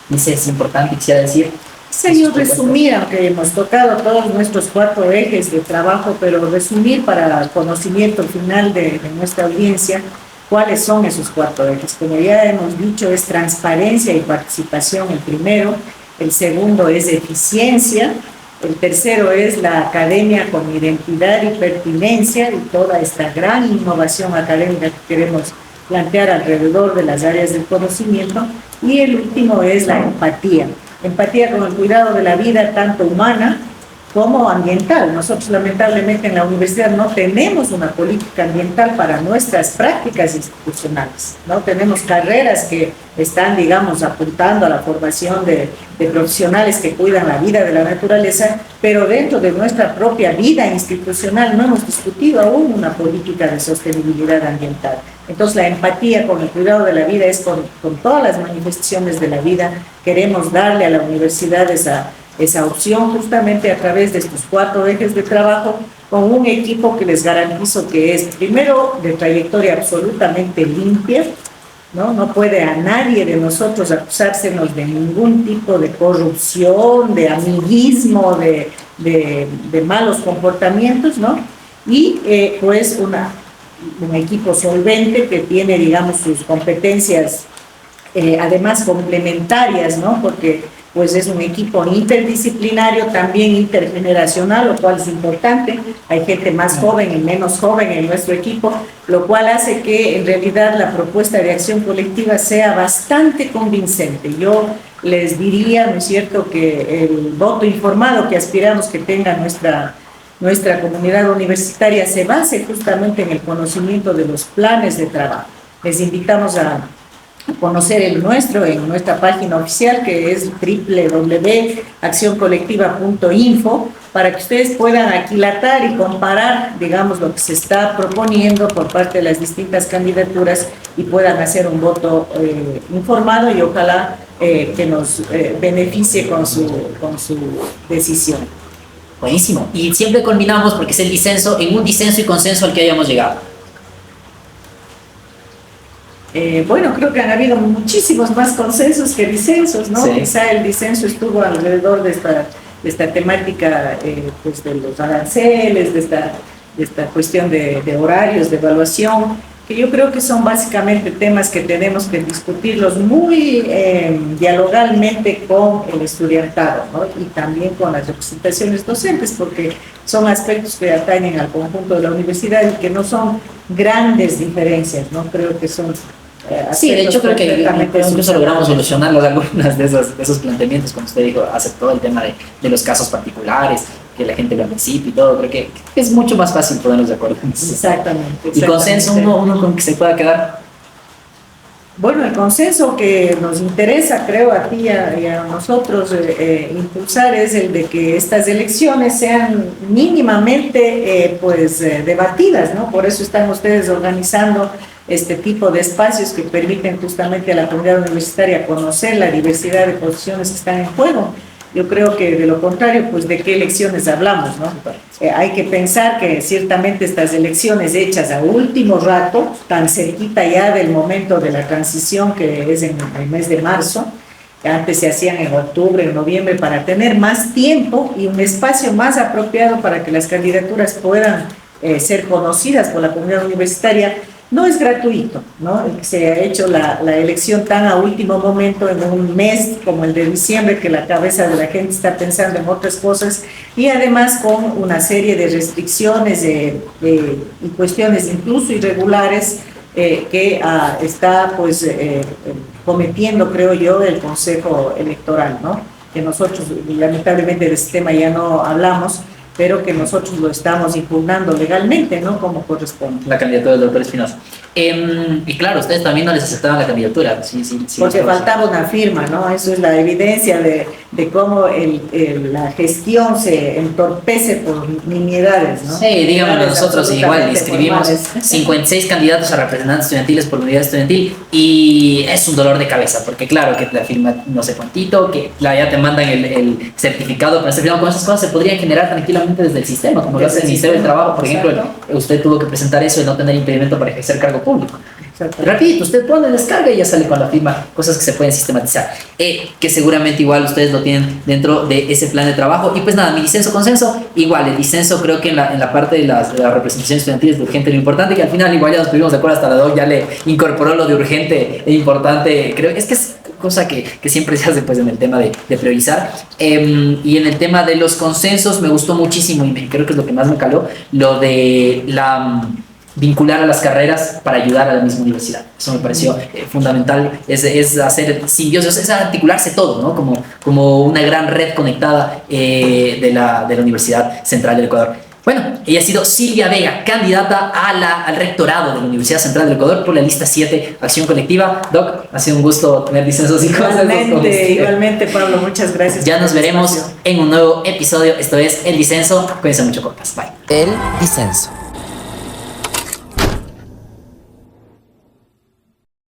no sé, es importante, quisiera decir. Sería resumir, aunque hemos tocado todos nuestros 4 ejes de trabajo, pero resumir para el conocimiento final de nuestra audiencia, cuáles son esos 4 ejes. Como ya hemos dicho, es transparencia y participación el primero, el segundo es eficiencia, el tercero es la academia con identidad y pertinencia, y toda esta gran innovación académica que queremos plantear alrededor de las áreas del conocimiento, y el último es la empatía con el cuidado de la vida tanto humana como ambiental. Nosotros lamentablemente en la universidad no tenemos una política ambiental para nuestras prácticas institucionales, no tenemos carreras que están, digamos, apuntando a la formación de profesionales que cuidan la vida de la naturaleza, pero dentro de nuestra propia vida institucional no hemos discutido aún una política de sostenibilidad ambiental. Entonces la empatía con el cuidado de la vida es con todas las manifestaciones de la vida. Queremos darle a la universidad esa opción justamente a través de estos 4 ejes de trabajo, con un equipo que les garantizo que es, primero, de trayectoria absolutamente limpia, ¿no? No puede a nadie de nosotros acusársenos de ningún tipo de corrupción, de amiguismo, de de malos comportamientos, ¿no? Y pues un equipo solvente que tiene, digamos, sus competencias además complementarias, ¿no? Porque pues es un equipo interdisciplinario, también intergeneracional, lo cual es importante. Hay gente más joven y menos joven en nuestro equipo, lo cual hace que en realidad la propuesta de acción colectiva sea bastante convincente. Yo les diría, ¿no es cierto?, que el voto informado que aspiramos que tenga nuestra comunidad universitaria se base justamente en el conocimiento de los planes de trabajo. Les invitamos a conocer el nuestro en nuestra página oficial, que es www.accioncolectiva.info, para que ustedes puedan aquilatar y comparar, digamos, lo que se está proponiendo por parte de las distintas candidaturas y puedan hacer un voto informado y ojalá que nos beneficie con su decisión. Buenísimo. Y siempre combinamos, porque es el disenso, en un disenso y consenso al que hayamos llegado. Bueno, creo que han habido muchísimos más consensos que disensos, ¿no? Sí. Quizá el disenso estuvo alrededor de esta temática pues de los aranceles, de esta cuestión de horarios, de evaluación, que yo creo que son básicamente temas que tenemos que discutirlos muy dialogalmente con el estudiantado, ¿no? Y también con las representaciones docentes, porque son aspectos que atañen al conjunto de la universidad y que no son grandes diferencias, ¿no? Creo que son Sí, de hecho creo que perfectamente incluso logramos solucionar algunas de esos planteamientos, como usted dijo, aceptó el tema de los casos particulares, que la gente lo anticipe y todo. Creo que es mucho más fácil ponernos de acuerdo. Exactamente. Y consenso uno con que se pueda quedar. Bueno, el consenso que nos interesa, creo, a ti y a nosotros impulsar es el de que estas elecciones sean mínimamente debatidas, ¿no? Por eso están ustedes organizando este tipo de espacios que permiten justamente a la comunidad universitaria conocer la diversidad de posiciones que están en juego. Yo creo que de lo contrario, pues de qué elecciones hablamos, ¿no? Hay que pensar que ciertamente estas elecciones hechas a último rato, tan cerquita ya del momento de la transición que es en el mes de marzo, que antes se hacían en octubre, en noviembre, para tener más tiempo y un espacio más apropiado para que las candidaturas puedan ser conocidas por la comunidad universitaria. No es gratuito, ¿no? Se ha hecho la elección tan a último momento, en un mes como el de diciembre, que la cabeza de la gente está pensando en otras cosas, y además con una serie de restricciones y cuestiones incluso irregulares que está pues cometiendo, creo yo, el Consejo Electoral, ¿no? Que nosotros lamentablemente de este tema ya no hablamos, pero que nosotros lo estamos impugnando legalmente, ¿no? Como corresponde. La candidatura del doctor Espinosa. Y claro, ustedes también no les aceptaban la candidatura. Sí, porque faltaba una firma, ¿no? Eso es la evidencia de cómo la gestión se entorpece por nimiedades, ¿no? Sí, díganme, nosotros igual inscribimos formales. 56 candidatos a representantes estudiantiles por unidad estudiantil y es un dolor de cabeza, porque claro, que la firma no sé cuántito, que ya te mandan el certificado, pero este con esas cosas se podrían generar tranquilamente desde el sistema, como lo hace el Ministerio del Trabajo, por ejemplo. Usted tuvo que presentar eso y no tener impedimento para ejercer cargo público. Rapidito, usted pone descarga y ya sale con la firma, cosas que se pueden sistematizar, que seguramente igual ustedes lo tienen dentro de ese plan de trabajo. Y pues nada, mi disenso, consenso, igual, el disenso creo que en la parte de la representación estudiantil es de urgente lo importante, que al final igual ya nos tuvimos de acuerdo, hasta la DOC ya le incorporó lo de urgente e importante, creo que es cosa que siempre se hace pues en el tema de priorizar. Y en el tema de los consensos me gustó muchísimo y creo que es lo que más me caló, lo de vincular a las carreras para ayudar a la misma universidad. Eso me pareció fundamental, es hacer simbiosis, es articularse todo, ¿no? Como una gran red conectada de la Universidad Central del Ecuador. Bueno, ella ha sido Silvia Vega, candidata al rectorado de la Universidad Central del Ecuador por la lista 7, Acción Colectiva. Doc, ha sido un gusto tener disensos y cosas. Igualmente, Pablo, muchas gracias. Ya nos veremos en un nuevo episodio. Esto es El Disenso. Cuídense mucho, compas. Bye. El Disenso.